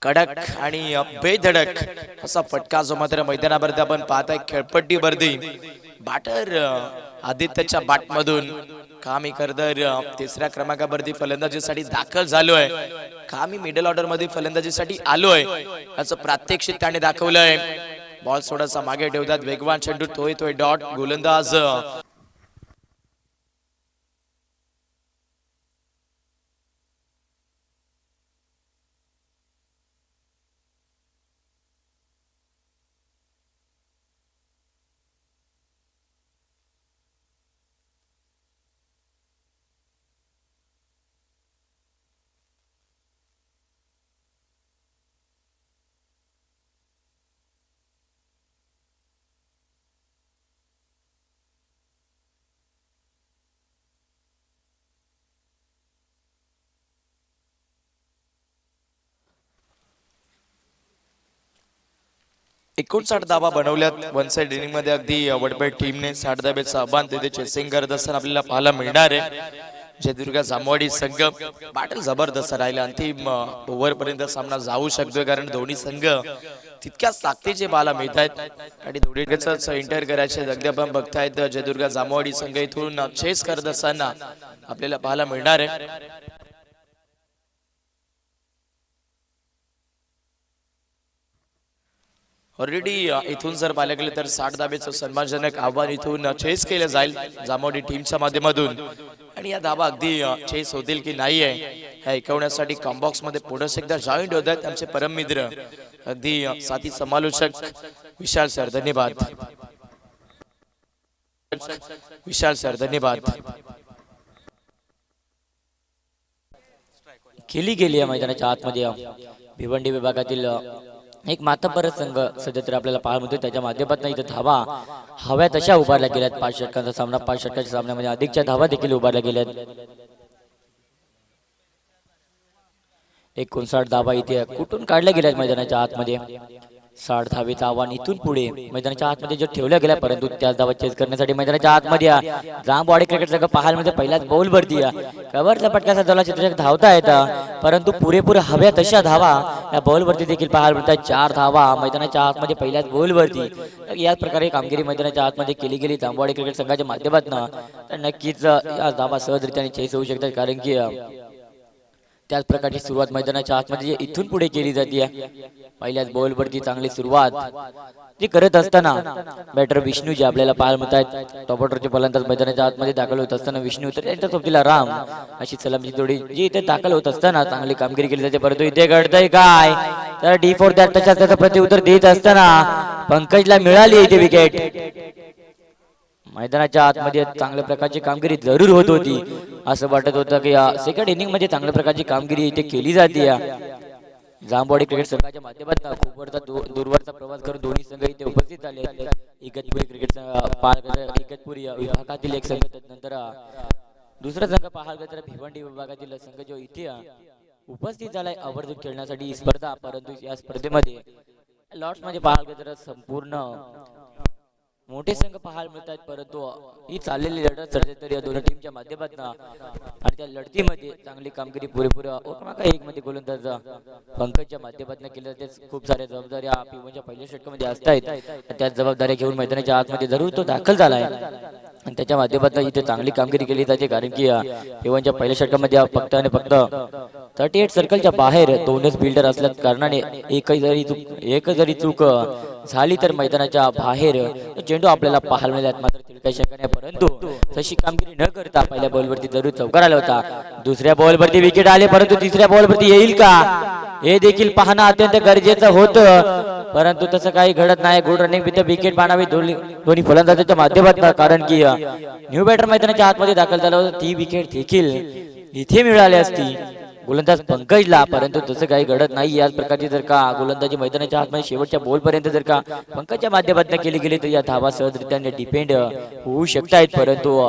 कडक आणि बेधडक असा फटका जो मात्र मैदानावरती आपण पाहताय खेळपट्टीवरती बॅटर आदित्यच्या बॅटमधून कामी करदर 3ऱ्या क्रमांकावरती फलंदाजीसाठी दाखल झालोय कामी मिडल ऑर्डर मध्ये फलंदाजीसाठी आलोय असं प्रात्यक्षिक त्याने दाखवलंय बॉल थोडासा मागे ठेवतात वेगवान चेंडू तोय डॉट गोलंदाज एकोणसाठ धावा बनवल्यात वन साइड इनिंग मध्ये अगदी वडपेट टीमने 60 धाब्याचं आव्हान तिथे चेसिंग करत असताना आपल्याला पाहायला मिळणार आहे जयदुर्गा जामवाडी संघ बॅटल जबरदस्त राहिला अंतिम ओव्हर पर्यंत सामना जाऊ शकतोय कारण दोन्ही संघ तितक्याच ताकदीचे पाहायला मिळत आहेत आणि दोन्हीच इंटर करायचे अगदी आपण बघतायत जयदुर्गा जामवाडी संघ इथून चेस करत असताना आपल्याला पाहायला मिळणार आहे ऑलरेडी इथून जर पाहायला गेले तर 60 धाब्याचं सन्मानजनक आव्हान इथून चेस केलं जाईल जामोडी टीमच्या माध्यमातून आणि या धाबा अगदी चेस होतील की नाही आहे हे ऐकवण्यासाठी कॉम्बॉक्स मध्ये पुढे एकदा जॉईंट होत आहेत आमचे परम मित्र अगदी साथी समालोचक विशाल सर धन्यवाद विशाल सर धन्यवाद केली गेली आहे मैदानाच्या आतमध्ये भिवंडी विभागातील एक मातब्बर संघ सध्या तरी आपल्याला पाहायला मिळतो त्याच्या माध्यमातून इथे धावा हव्या तशा उभारल्या गेल्यात 5 षटकांचा सामना 5 षटकाच्या सामन्यामध्ये अधिकच्या धावा देखील उभारल्या गेल्यात 59 धावा इथे कुठून काढल्या गेल्यात मैदानाच्या आतमध्ये 60 धावेचं आव्हान इथून पुढे मैदानाच्या आतमध्ये जो ठेवल्या गेला परंतु त्याच धावा चेस करण्यासाठी मैदानाच्या आतमध्ये जांबवाडी क्रिकेट संघ पाहायला म्हणजे पहिल्याच बॉल वरती कव्हरचा फटकाचा जला चित्रक धावता येतं परंतु पुरेपूर हव्या तशा धावा या बॉल वरती देखील पाहायला मिळतात 4 धावा मैदानाच्या आतमध्ये पहिल्याच बॉल वरती याच प्रकारे कामगिरी मैदानाच्या आतमध्ये केली गेली जांबवाडी क्रिकेट संघाच्या माध्यमातून तर नक्कीच या धावा सहजरित्याने चेस होऊ शकतात कारण की त्याच प्रकारची सुरुवात मैदानाच्या आतमध्ये इथून पुढे केली जाते पहिल्याच बॉल वरती चांगली सुरुवात जी करत असताना बॅटर विष्णू जे आपल्याला पाहायला मिळतात टॉप ऑर्डरचे फलंदाज मैदानाच्या आतमध्ये दाखल होत असताना विष्णू तर त्यांच्या सोबतीला राम अशी सलामीची जोडी जी इथे दाखल होत असताना चांगली कामगिरी केली जाते परंतु इथे घडतंय काय तर डी फॉर दॅट तशाच त्याचं प्रत्युत्तर देत असताना पंकजला मिळाली इथे विकेट मैदानाच्या आतमध्ये चांगल्या प्रकारची कामगिरी जरूर होत होती असं वाटत होतं की सेकंड इनिंग मध्ये चांगल्या प्रकारची कामगिरी इथे केली जाते जांबवाडी क्रिकेट संघाच्या माध्यमातून खूप वरचा दूरवरचा प्रवास करून दोन्ही संघ इथे उपस्थित झाले इगतपुरी क्रिकेट इगतपुरी विभागातील एक संघ त्यानंतर दुसरा संघ पाहायला तर भिवंडी विभागातील संघ जो इथे उपस्थित झालाय आवर्जून खेळण्यासाठी ही स्पर्धा परंतु या स्पर्धेमध्ये लॉट्स मध्ये पाहायला तर संपूर्ण मोठे संघ पाहायला मिळत आहेत, परंतु ही चाललेली लढत सध्या या दोन्ही टीमच्या माध्यमातून आणि त्या लढतीमध्ये चांगली कामगिरी पुरेपूर एक मध्ये गोलंदाज पंकजच्या माध्यमातून केली जाते. खूप साऱ्या जबाबदाऱ्या पिवनच्या पहिल्या षटकामध्ये असतात, त्याच जबाबदाऱ्या घेऊन मैदानाच्या आतमध्ये जरूर तो दाखल झालाय आणि त्याच्या माध्यमातून इथे चांगली कामगिरी केली जाते. कारण की पिवनच्या पहिल्या षटकामध्ये फक्त आणि फक्त 38 सर्कलच्या बाहेर दोनच बिल्डर असल्या कारणाने एक जरी चूक झाली तर मैदानाच्या बाहेर चेंडू आपल्याला पाहायला मिळाला. मात्र तिला काही शंका नाही, परंतु तशी कामगिरी न करता पहिल्या बॉलवरती जरूर चौकार आला होता. दुसऱ्या बॉलवरती विकेट आले, परंतु तिसऱ्या बॉलवरती येईल का हे देखील पाहणं अत्यंत गरजेचं होतं, परंतु तसं काही घडत नाही. गुड रनिंग विथ विकेट पाहावी दोन्ही फलंदाजाच्या माध्यमातून, कारण की न्यू बॅटर मैदानाच्या आतमध्ये दाखल झाला होता. ती विकेट देखील इथे मिळाली असती गोलंदाज पंकजला, परंतु तसं काही घडत नाही. याच प्रकारची जर का गोलंदाजी मैदानाच्या आतमध्ये शेवटच्या बॉल पर्यंत जर का पंकजच्या माध्यमातून केली गेली तर या धावा सहजरित्या डिपेंड होऊ शकतात. परंतु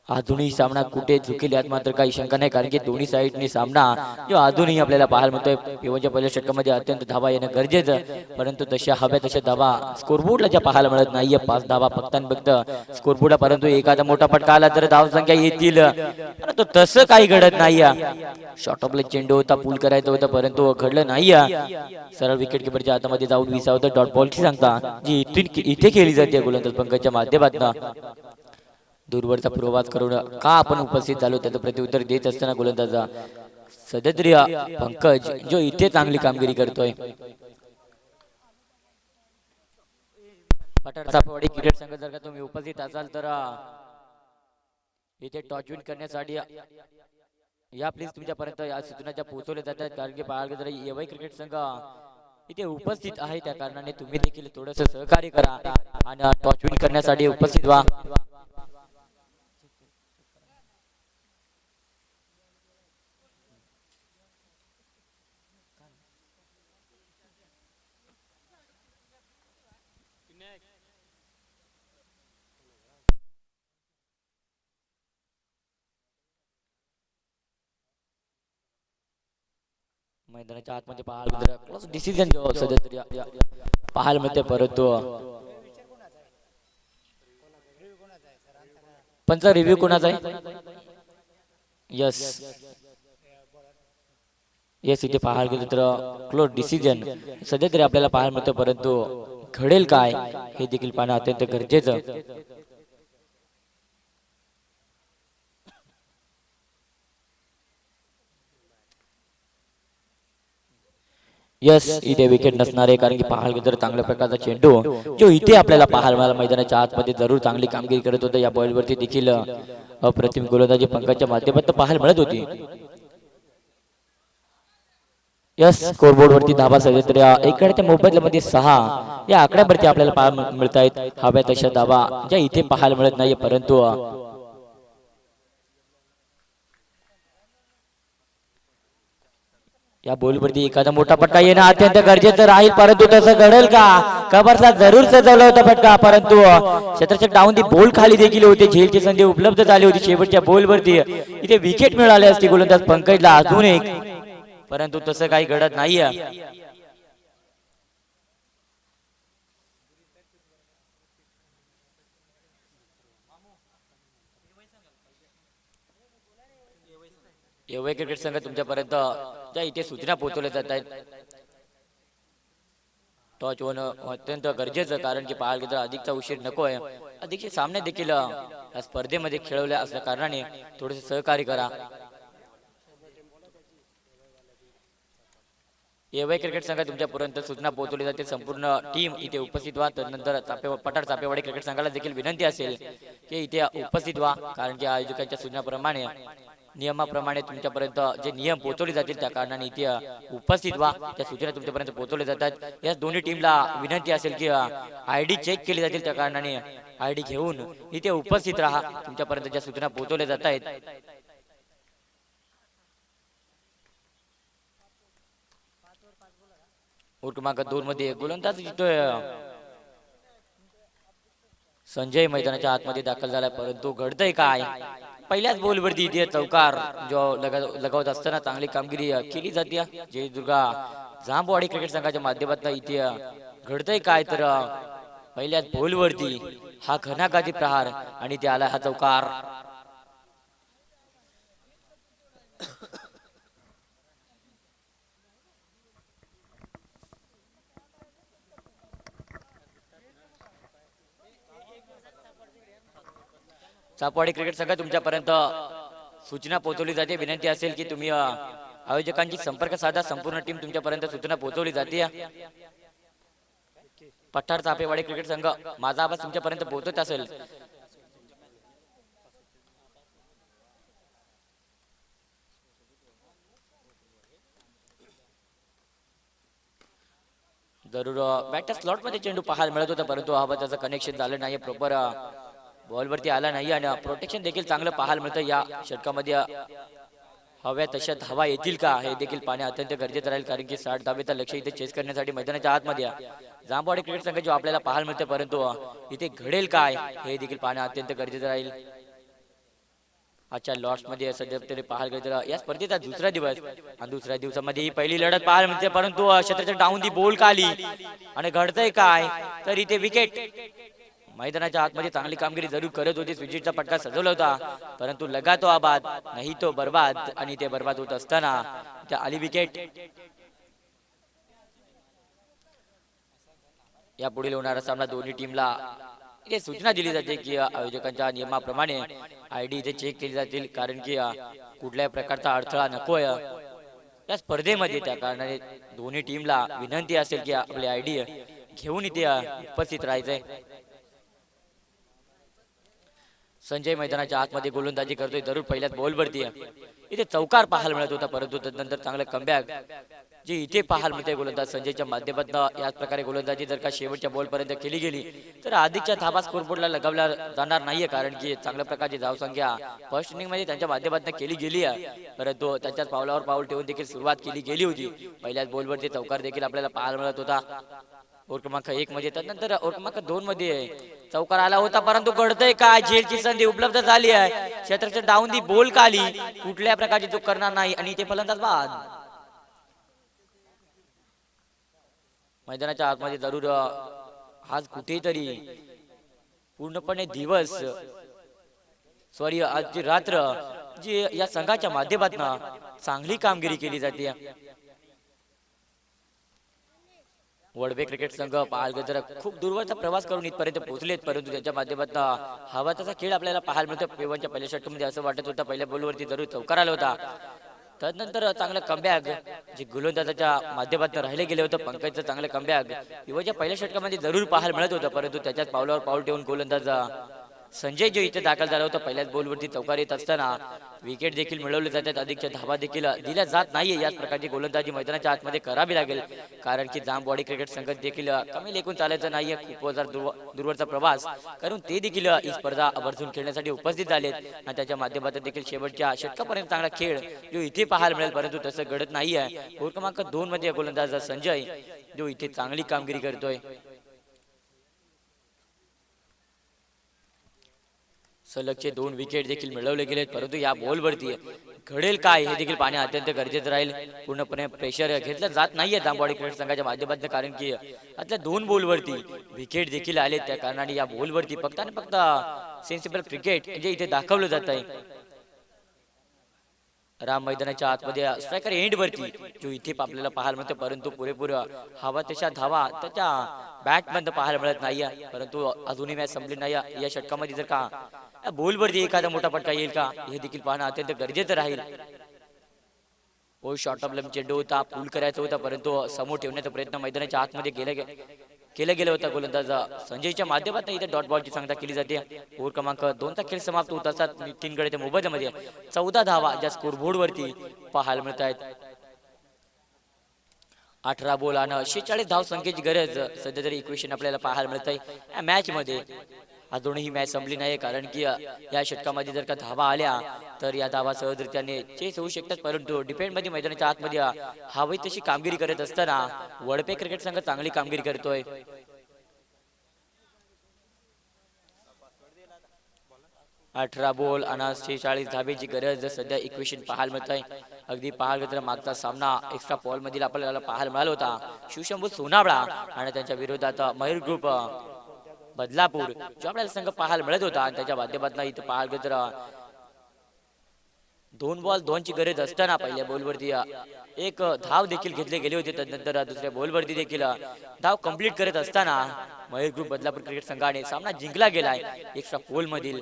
अजूनही सामना कुठे चुकेल यात मात्र काही शंका नाही, कारण की दोन्ही साईडनी सामना जो अजूनही आपल्याला पाहायला मिळतोय. पिवनच्या पहिल्या षटकामध्ये अत्यंत धावा येणं गरजेचं, परंतु तशा हव्या तशा धावा स्कोरबोर्डला ज्या पाहायला मिळत नाहीये. 5 धावा फक्त स्कोरबोर्डला, परंतु एखादा मोठा फटका आला तर धाव संख्या येतील, परंतु तसं काही घडत नाहीये. शॉर्ट ऑफला चेंडू होता, पूल करायचं होतं, परंतु घडलं नाहीये. सरळ विकेट किपरच्या हातामध्ये जाऊन विसावतं डॉट बॉलची सांगता जी इथे केली जाते गोलंदाज पंकजच्या माध्यमातून. दूरवरचा प्रवास करून का आपण उपस्थित झालो त्याचं प्रत्युत्तर देत असताना गोलंदाज सदत्रिय पंकज जो इथे चांगली कामगिरी करतोय. पठार चापेवाडी क्रिकेट संघ जर का तुम्ही उपस्थित असाल तर इथे टॉच विन करण्यासाठी या प्लीज तुमच्यापर्यंत या सूचनाच्या पोहोचवल्या जातात, कारण की बाळगदरा येवई क्रिकेट संघ इथे उपस्थित आहे. त्या कारणाने तुम्ही देखील थोडंसं सहकार्य करा आणि टॉच विन करण्यासाठी उपस्थित व्हा. मैदानाच्या आतमध्ये पाहायला डिसिजन जो सध्या पाहायला मिळते, परंतु पंचा रिव्ह्यू कोणाचा आहे? यस यस इथे पाहायला गेलं तर क्लोज डिसिजन सध्या तरी आपल्याला पाहायला मिळतं, परंतु घडेल काय हे देखील पाहणं अत्यंत गरजेचं. यस इथे विकेट नसणार आहे, कारण की पाहायला गेलं तर चांगल्या प्रकारचा चेंडू जो इथे आपल्याला पाहायला मैदानाच्या आतमध्ये जरूर चांगली कामगिरी करत होता. या बॉलवरती देखील अप्रतिम गोलंदाजी पंकजच्या माध्यमातून पाहायला मिळत होती. यस स्कोरबोर्ड वरती धावा सध्या एकडच्या मोबाईल 6 या आकड्यावरती आपल्याला पाहायला मिळत आहेत. हव्या तशा धावा ज्या इथे पाहायला मिळत नाहीये, परंतु या बॉलवरती एखादा मोठा फटका येणं अत्यंत गरजेचं राहील, परंतु तसं घडेल का? कबरला जरूर सजवला होता फटका, परंतु क्षेत्ररक्षक डाऊन ती बॉल खाली देखील होते. झेलची संधी उपलब्ध झाली होती शेवटच्या बॉलवरती. इथे विकेट मिळाली असती गोलंदाज पंकजला अजून एक, परंतु तसं काही घडत नाहीये. येवई क्रिकेट संघ तुमच्यापर्यंत ज्या इथे सूचना पोहोचवल्या जात आहेत, टॉच होणं अत्यंत गरजेचं, कारण की पाहायला गेलं अधिकचा उशीर नको आहे. अधिकचे सामने देखील या स्पर्धेमध्ये खेळवले असल्या कारणाने थोडेसे सहकार्य करा. येवई क्रिकेट संघ तुमच्यापर्यंत सूचना पोहोचवली जाते. संपूर्ण टीम इथे उपस्थित व्हा. त्यानंतर पठार चापेवाडी क्रिकेट संघाला देखील विनंती असेल की इथे उपस्थित व्हा, कारण की आयोजकांच्या सूचनाप्रमाणे नियमाप्रमाणे तुमच्यापर्यंत जे नियम पोहोचवले जातील त्या कारणाने इथे उपस्थित व्हा. त्या सूचना तुमच्यापर्यंत पोहोचवल्या जातात. या दोन्ही टीमला विनंती असेल की आयडी चेक केली जातील, त्या कारणाने आयडी घेऊन इथे उपस्थित राहा. तुमच्यापर्यंत ज्या सूचना पोहोचवल्या जात आहेत क्रमांक 2 मध्ये गोलंदाज जितोय संजय मैदानाच्या आतमध्ये दाखल झालाय, परंतु घडतंय काय? पहिल्याच बॉलवरती इथे चौकार जो लगावत असताना चांगली कामगिरी केली जाते. जय दुर्गा जांबवाडी क्रिकेट संघाच्या माध्यमातून इथे घडतंय काय तर पहिल्याच बॉलवरती हा घणाघाती प्रहार आणि ते आला हा चौकार. चापवाडी क्रिकेट संघ तुमच्यापर्यंत सूचना पोहोचवली जाते. विनंती असेल की तुम्ही आयोजकांची संपर्क साधा. संपूर्ण टीम तुमच्यापर्यंत सूचना पोहोचवली जाते. पठार चापेवाडी क्रिकेट संघ माझा आवाज तुमच्यापर्यंत पोहोचत असेल जरूर. बॅटर स्लॉट मध्ये चेंडू पाहायला मिळत होता परंतु हवा त्याचं कनेक्शन झालं नाही. प्रॉपर बॉलवरती आला नाही आणि प्रोटेक्शन देखील चांगलं पाहायला मिळतं या षटकामध्ये. हव्या तशा धावा येतील का हे देखील पाहणे अत्यंत गरजेचं राहील कारण की 60 धावेचं लक्ष इथे चेस करण्यासाठी मैदानाच्या आतमध्ये जांभवाडी क्रिकेट संघ जो आपल्याला पाहायला मिळते परंतु इथे घडेल काय हे देखील पाहणे अत्यंत गरजेचं राहील. आजच्या लॉट्स मध्ये सध्या तरी पाहायला गेलं तर या स्पर्धेचा दुसरा दिवस आणि दुसऱ्या दिवसामध्ये ही पहिली लढत पाहायला मिळते परंतु क्षेत्राच्या डाऊन दी बॉल खाली आणि घडतंय काय तर इथे विकेट. मैदानाच्या आतमध्ये चांगली कामगिरी जरूर करत होती. स्विचिटचा पटका सजवला होता परंतु लगा तो आबाद नाही तो बर्बाद आणि ते बर्बाद होत असताना त्या आली विकेट. या पुढील होणारा सामना दोन्ही टीमला इथे सूचना दिली जाते की आयोजकांच्या नियमाप्रमाणे आयडी इथे चेक केली जातील कारण की कुठल्याही प्रकारचा अडथळा नकोय या स्पर्धेमध्ये. त्या कारणाने दोन्ही टीमला विनंती असेल की आपली आयडी घेऊन इथे उपस्थित राहायचंय. संजय मैदानाच्या आतमध्ये गोलंदाजी करतोय. जरूर पहिल्याच बॉलवरती इथे चौकार पाहायला मिळत होता परंतु त्यानंतर चांगलं कमबॅक जी इथे पाहायला मिळते गोलंदाज संजयच्या माध्यमातून. याच प्रकारे गोलंदाजी जर का शेवटच्या बॉल पर्यंत केली गेली तर अधिकच्या धाबा स्कोरबोर्डला लगावल्या जाणार नाहीये कारण की चांगल्या प्रकारची धावसंख्या फर्स्ट इनिंग मध्ये त्यांच्या माध्यमातून केली गेली आहे परंतु त्याच्याच पावलावर पाऊल ठेवून देखील सुरुवात केली गेली होती. पहिल्याच बॉलवरती चौकार देखील आपल्याला पाहायला मिळत होता. ओव्हर क्रमांक 1 मध्ये त्यानंतर ओव्हर क्रमांक 2 मध्ये चौकार आला होता परंतु घडतंय काय झेलची संधी उपलब्ध झाली आहे. क्षेत्राचं डाऊन दी बॉल खाली कुठल्या प्रकारची चूक करणार नाही आणि ते फलंदाज बाद. मैदानाच्या आतमध्ये जरूर आज कुठेतरी पूर्णपणे दिवस सॉरी आजची रात्र जी या संघाच्या माध्यमातून चांगली कामगिरी केली जाते. वडबे क्रिकेट संघ पाहायला जरा खूप दूरवरचा प्रवास करून इथपर्यंत पोहोचलेत परंतु त्याच्या माध्यमातून हवा तसा खेळ आपल्याला पाहायला मिळतो. पेवांच्या पहिल्या षटकामध्ये असं वाटत होतं पहिल्या बॉलवरती जरूर चौकार आला होता त्यानंतर चांगलं कमबॅक जे गोलंदाजाच्या माध्यमातून राहिले गेले होते. पंकजचं चांगलं कमबॅक पेवांच्या पहिल्या षटकामध्ये जरूर पाहायला मिळत होतं परंतु त्याच्याच पावलावर पाऊल ठेवून गोलंदाज संजय जो इथे दाखल झाला होता पहिल्याच बॉलवरती चौकार येत असताना विकेट देखील मिळवले जातात. अधिकच्या धावा देखील दिल्या जात नाहीये. याच प्रकारची गोलंदाजी मैदानाच्या आतमध्ये करावी लागेल कारण की जांभवाडी क्रिकेट संघ देखील कमी लेखून चालायचं नाहीये. खूप दूरवरचा प्रवास करून ते देखील ही स्पर्धा आवर्जून खेळण्यासाठी उपस्थित झालेत आणि त्याच्या माध्यमातून देखील शेवटच्या षटकापर्यंत चांगला खेळ जो इथे पाहायला मिळेल परंतु तसं घडत नाहीये. ओव्हर क्रमांक 2 मध्ये गोलंदाज संजय जो इथे चांगली कामगिरी करतोय. सलगचे 2 विकेट देखील मिळवले गेलेत परंतु या बॉलवरती घडेल काय हे देखील पाहणे अत्यंत गरजेचं राहील. पूर्णपणे प्रेशर घेतलं जात नाहीये जांभवाडी क्रिकेट संघाच्या माध्यमातून कारण की आतल्या 2 बॉलवरती विकेट देखील आले. त्या कारणाने या बॉलवरती फक्त आणि फक्त सेन्सिबल क्रिकेट जे इथे दाखवलं जात आहे. राम मैदानाच्या आतमध्ये स्ट्रायकर एंड वरती जो इथे आपल्याला पाहायला मिळतो परंतु पुरेपूर हवा तशा धावा त्याच्या बॅट बंद पाहायला मिळत नाहीये परंतु अजूनही मॅच संपली नाही. या षटकामध्ये जर का बॉलवरती एखादा मोठा फटका येईल का हे देखील पाहणं अत्यंत गरजेचं राहील. ओ शॉर्ट ऑफ लंब चेंडू होता पूल करायचा होता परंतु समोर ठेवण्याचा प्रयत्न मैदानाच्या आतमध्ये केला गेला होता. गोलंदाज संजयच्या माध्यमातून इथे डॉट बॉलची सांगता केली जाते. ओव्हर क्रमांक 2 चा खेळ समाप्त होत असतात 3 गडे मोबदल्यामध्ये 14 धावा ज्या स्कोरबोर्ड वरती पाहायला मिळत आहेत. 18 बॉल आणि 46 धाव संख्येची गरज सध्या तरी इक्वेशन आपल्याला पाहायला मिळत आहे या मॅच मध्ये. अजूनही मॅच संपली नाही कारण की या षटकामध्ये जर का धावा आल्या तर या धावा सहजरित्याने चेस होऊ शकतात परंतु डिफेंड मध्ये मैदानाच्या आतमध्ये हवी तशी कामगिरी करत असताना वडपे क्रिकेट संघ चांगली कामगिरी करतोय. अठरा बॉल आणि 46 धावेची गरज सध्या इक्वेशन पाहायला मिळत आहे. अगदी पाहायला तर मागचा सामना एक्स्ट्रा पॉल मधील आपल्याला पाहायला मिळाला होता. शिवशंभू सोनावळा आणि त्यांच्या विरोधात मयूर ग्रुप बदलापूर जो आपल्याला संघ पाहायला मिळत होता आणि त्याच्या माध्यमातून इथं पाहायला गेलं तर 2 बॉल 2 ची गरज असताना पहिल्या बॉलवरती एक धाव देखील घेतले गेले होते. त्यानंतर दुसऱ्या बॉलवरती देखील धाव कंप्लीट करत असताना मयूर ग्रुप बदलापूर क्रिकेट संघाने सामना जिंकला गेलाय. एक्स्ट्रा पोल मधील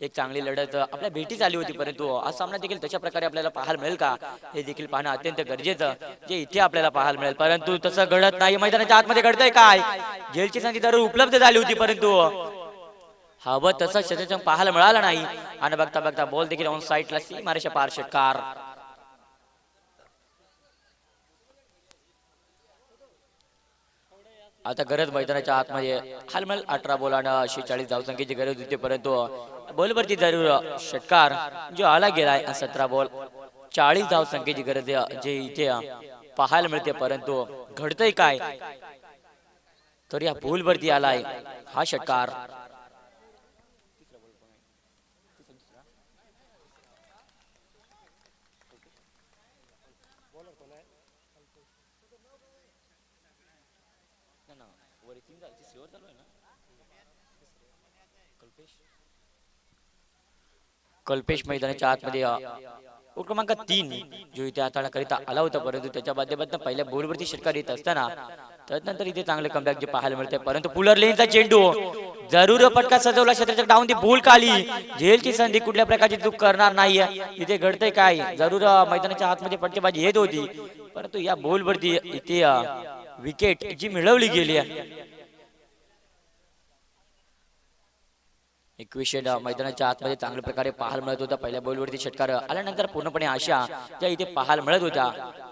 एक चांगली लढत आपल्या भेटीस आली होती, परंतु हा सामना देखील तशा प्रकारे आपल्याला पाहायला मिळेल का हे देखील पाहणं अत्यंत गरजेचं जे इथे आपल्याला पाहायला मिळेल. परंतु तसं घडत नाही. मैदानाच्या आतमध्ये घडतंय काय, जेलची संधी जरूर उपलब्ध झाली होती परंतु हवं तसं क्षेत्ररक्षण पाहायला मिळालं नाही आणि बघता बघता बॉल देखील ऑन साईडला सीमारेषा पार षटकार. आता गरज मैदानाच्या आतमध्ये हालमल 18 बॉल आणि 46 धावसंख्येची गरज होती, परंतु बॉलवरती जरूर षटकार जो आला गेलाय. 17 बॉल 40 धावसंख्येची गरज जे इथे पाहायला मिळते, परंतु घडतंय काय तर या बॉलवरती आलाय हा षटकार. कल्पेश मैदानाच्या आतमध्ये क्रमांक 3 जो इथे हाताळण्याकरिता आला होता, परंतु त्याच्या माध्यमातून पहिल्या बॉलवरती षटकार येत असताना त्यानंतर इथे चांगले कमबॅक जे पाहायला मिळते, परंतु पुलर लेनचा चेंडू जरूर पटका सजवला क्षेत्राच्या डाऊन ती बॉल खाली. झेलची संधी कुठल्या प्रकारची चूक करणार नाही. इथे घडतंय काय, जरूर मैदानाच्या आतमध्ये पटकेबाजी येत होती, परंतु या बॉलवरती इथे विकेट जी मिळवली गेली आहे. 21 मैदानाच्या आतमध्ये चांगल्या प्रकारे पाहायला मिळत होता. पहिल्या बॉलवरती षटकार आल्यानंतर पूर्णपणे आशा ज्या इथे पाहायला मिळत होत्या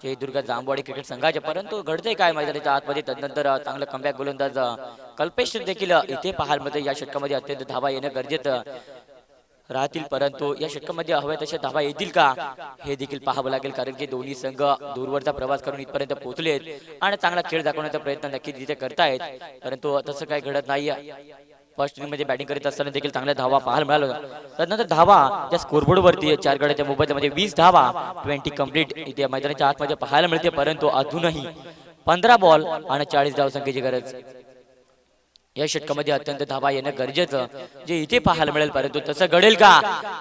जयदुर्ग जांभवाडी क्रिकेट संघाच्या, परंतु घडते काय मैदानाच्या आतमध्ये. त्यानंतर चांगलं कमबॅक गोलंदाज कल्पेश देखील इथे पाहायला मिळते. या षटकामध्ये अत्यंत धावा येणं गरजेचं राहतील, परंतु या षटकामध्ये हव्या तशा धावा येतील का हे देखील पाहावं लागेल, कारण की दोन्ही संघ दूरवरचा प्रवास करून इथपर्यंत पोहोचलेत आणि चांगला खेळ दाखवण्याचा प्रयत्न नक्कीच इथे करतायत, परंतु तसं काही घडत नाही. फर्स्ट इनिंग मध्ये बॅटिंग करीत असताना देखील चांगल्या धावा पाहायला मिळाल्या. त्यानंतर धावा त्या स्कोरबोर्ड वरती 4 गड्याच्या मोबदल्यामध्ये 20 धावा 20 कंप्लीट इथे मैदानाच्या आतमध्ये पाहायला मिळते, परंतु अजूनही 15 बॉल आणि 40 धावसंख्येची गरज. या षटकामध्ये अत्यंत धावा येणं गरजेचं जे इथे पाहायला मिळेल, परंतु तसं घडेल का.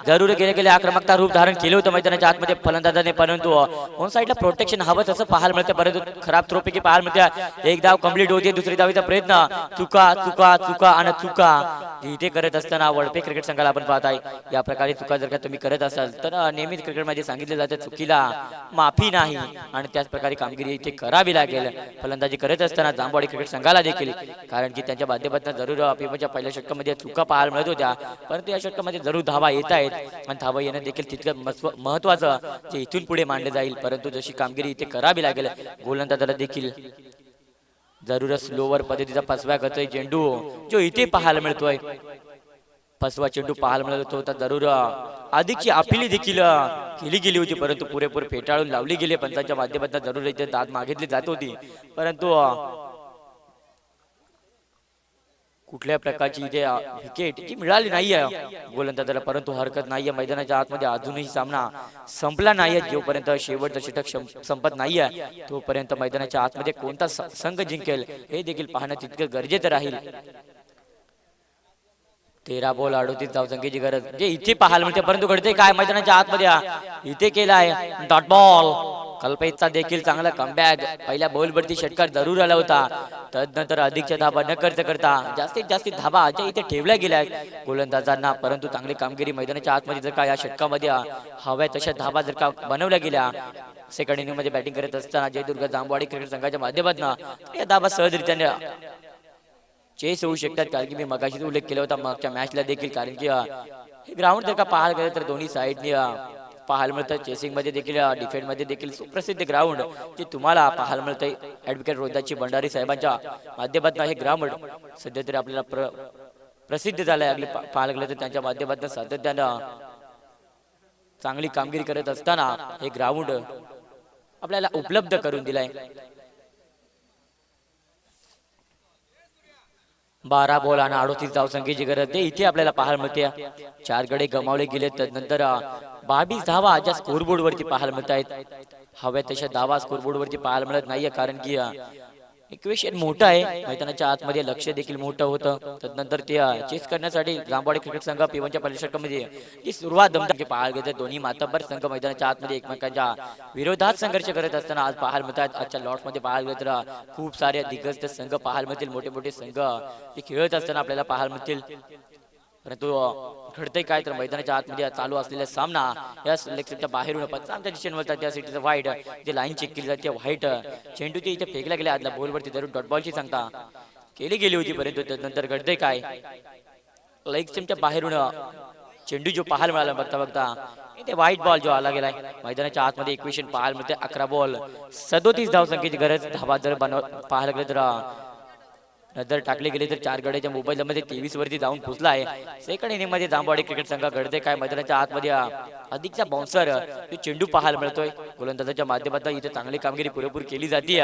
जरूर गेले आक्रमकता रूप धारण केले होतं मैदानाच्या आतमध्ये फलंदाजाने, परंतु ऑन साईडला प्रोटेक्शन हवं तसं पाहायला मिळतं, परंतु खराब थ्रोपैकी पाहायला मिळते. एक धाव कंप्लीट होते, दुसरी धावीचा प्रयत्न चुका चुका चुका आणि चुका इथे करत असताना वडपे क्रिकेट संघाला आपण पाहताय. या प्रकारे चुका जर का तुम्ही करत असाल तर नेहमीच क्रिकेटमध्ये सांगितले जाते चुकीला माफी नाही आणि त्याच प्रकारे कामगिरी इथे करावी लागेल फलंदाजी करत असताना जांभवाडी क्रिकेट संघाला देखील, कारण की त्यांच्या माध्यमातून जरूर पिपच्या पहिल्या षटकामध्ये चुका पाहायला मिळत होत्या, परंतु या षटकामध्ये जरूर धावा येत आहेत आणि धावा येणं देखील तितकं महत्वाचं जे इथून पुढे मांडले जाईल, परंतु जशी कामगिरी इथे करावी लागेल. गोलंदाजाला देखील जरूर स्लोवर पद्धतीचा फसव्या गतोय चेंडू जो इथे पाहायला मिळतोय. फसवा चेंडू पाहायला मिळत होता, जरूर अधिकची अपिली देखील केली गेली होती, परंतु पुरेपूर फेटाळून लावली गेली. पंचांच्या माध्यमातून जरूर इथे दाद मागितली जात होती, परंतु कुठल्या प्रकारची इथे विकेट जी मिळाली नाहीये गोलंदाजाला, परंतु हरकत नाहीये. मैदानाच्या आतमध्ये अजूनही सामना संपला नाहीये. जोपर्यंत शेवटचं षटक संपत नाहीये तोपर्यंत मैदानाच्या आतमध्ये कोणता संघ जिंकेल हे देखील पाहणं तितकं गरजेचं राहील. 13 बॉल 38 धावसंख्येची गरज जे इथे पाहायला मिळते, परंतु घडते काय मैदानाच्या आतमध्ये इथे केलाय डॉट बॉल. कल्पेशचा देखील चांगला कमबॅक. पहिल्या बॉलवरती षटकार जरूर आला होता, तदनंतर अधिकच्या धावा न करता जास्तीत जास्त धावा ज्या इथे ठेवल्या गेल्या गोलंदाजांना, परंतु चांगली कामगिरी मैदानाच्या आतमध्ये जर का या षटकामध्ये हव्या तशा धावा जर का बनवल्या गेल्या सेकंड इनिंग मध्ये बॅटिंग करत असताना जयदुर्ग जांभवाडी क्रिकेट संघाच्या माध्यमातून या धावा सहजरित्याने चेस होऊ शकतात, कारण की मी मगाशीच उल्लेख केला होता मागच्या मॅचला देखील, कारण की हे ग्राउंड जर का पाहायला गेलं तर दोन्ही साईडने पाहायला मिळतं. चेसिंग मध्ये देखील डिफेंड मध्ये देखील सुप्रसिद्ध ग्राउंड जे तुम्हाला पाहायला मिळतंय. ऍडव्होकेट रोहिदासजी भंडारी साहेबांच्या माध्यमातून हे ग्राउंड सध्या तरी आपल्याला प्रसिद्ध झालंय. आपले पाहायला गेलं तर त्यांच्या माध्यमातून सातत्यानं चांगली कामगिरी करत असताना हे ग्राउंड आपल्याला उपलब्ध करून दिलाय. 12 बॉल आणि 38 धावसंख्येची गरज ते इथे आपल्याला पाहायला मिळते. 4 गडे गमावले गेले, त्यानंतर 22 धावा ज्या स्कोरबोर्ड वरती पाहायला मिळत आहेत. हव्या तशा धावा स्कोरबोर्ड वरती पाहायला मिळत नाहीये, कारण की इक्वेशन मोठं आहे, मैदानाच्या आतमध्ये लक्ष देखील मोठं होतं. त्यानंतर ते चेस करण्यासाठी जांभवाडी क्रिकेट संघ P1च्या पहिल्या षटकामध्ये ती सुरुवात दमदार पाहायला घेते. दोन्ही मातब्बर संघ मैदानाच्या आतमध्ये एकमेकांच्या विरोधात संघर्ष करत असताना आज पाहायला मिळतात. आजच्या लॉट्समध्ये पाहायला गेलं तर खूप सारे दिग्गज संघ पाहायला मिळतील, मोठे मोठे संघ ते खेळत असताना आपल्याला पाहायला मिळतील. परंतु घडतंय काय तर मैदानाच्या आतमध्ये चालू असलेला सामना या सिलेक्शनच्या बाहेरून पंचांच्या दिशेने वळतात. त्या सिटीचं व्हाईट जे लाईन चेक केली जाते व्हाईट चेंडू ते इथे फेकला गेला. आदल्या बॉलवरती धरून डॉट बॉलची सांगता केली गेली होती. परंतु त्यानंतर घडतंय काय लेग स्टंपच्या बाहेरून चेंडू जो पाहायला मिळाला बघता बघता इथे व्हाईट बॉल जो आला गेलाय. मैदानाच्या आतमध्ये इक्वेशन पाहायला मिळते. 11 बॉल 37 धाव संख्येची गरज. धावा जर पाहायला गेलं तर नजर टाकले गेले तर 4 गड्याच्या मोबाईल मध्ये 23 वरती जाऊन पोहोचला आहे. सेकंड इनिंग मध्ये जांभवाडी क्रिकेट संघ घडते काय मैदानाच्या आतमध्ये अधिकचा बाउन्सर चेंडू पाहायला मिळतोय. गोलंदाजाच्या माध्यमातून इथे चांगली कामगिरी पुरेपूर केली जाते,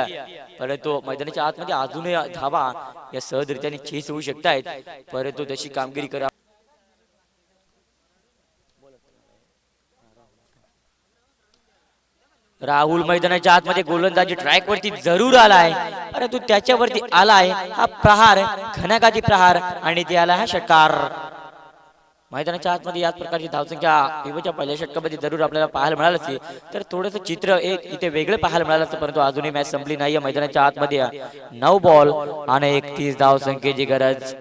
परंतु मैदानाच्या आतमध्ये अजूनही धावा या सहजरित्याने चेस होऊ शकतायत, परंतु तशी कामगिरी करा. राहुल मैदानाच्या आतमध्ये गोलंदाजी ट्रॅक वरती जरूर आलाय, परंतु त्याच्यावरती आलाय हा प्रहार घनाघाती प्रहार आणि ते आला हा षटकार. मैदानाच्या आतमध्ये याच प्रकारची धावसंख्या P1च्या पहिल्या षटकामध्ये जरूर आपल्याला पाहायला मिळालं असते तर थोडंसं चित्र एक इथे वेगळं पाहायला मिळालं असतं, परंतु अजूनही मॅच संपली नाहीये. मैदानाच्या आतमध्ये 9 बॉल आणि 31 धावसंख्येची गरज.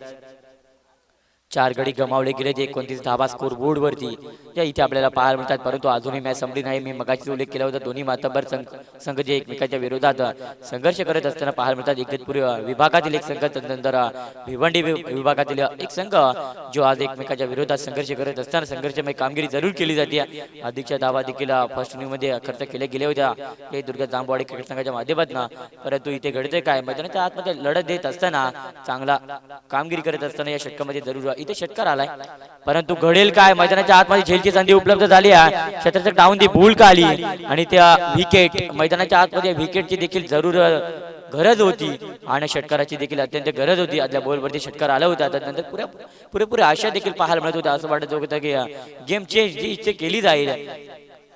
4 गडी गमावले गेले. 29 धावा स्कोर बोर्ड वरती त्या इथे आपल्याला पाहायला मिळतात, परंतु अजूनही मॅच संपली नाही. मी मगाशी उल्लेख केला होता दोन्ही मातब्बर संघ जे एकमेकांच्या विरोधात संघर्ष करत असताना पाहायला मिळतात. इगतपुरी विभागातील एक संघ, त्यानंतर भिवंडी विभागातील एक संघ जो आज एकमेकांच्या विरोधात संघर्ष करत असताना संघर्षमय कामगिरी जरूर केली जाते. अधिकच्या धावा देखील फर्स्ट इनिंग मध्ये खर्च केल्या गेल्या होत्या हे दुर्गा जांभवाडी क्रिकेट संघाच्या माध्यमातून, परंतु इथे घडते काय मैदानाच्या आतमध्ये लढत देत असताना चांगला कामगिरी करत असताना या षटकामध्ये जरूर इथे षटकार आलाय, परंतु घडेल काय मैदानाच्या आतमध्ये झेलची संधी उपलब्ध झाली आहे. क्षेत्राचं डाऊन दी भूल का आली आणि त्या विकेट मैदानाच्या आतमध्ये विकेटची देखील जरूर गरज होती आणि षटकाराची देखील अत्यंत गरज होती. आदल्या बॉलवरती षटकार आला होता, त्यानंतर पुरेपूर आशा देखील पाहायला मिळत होत्या. असं वाटत होतं की गेम चेंज जी इच्छा केली जाईल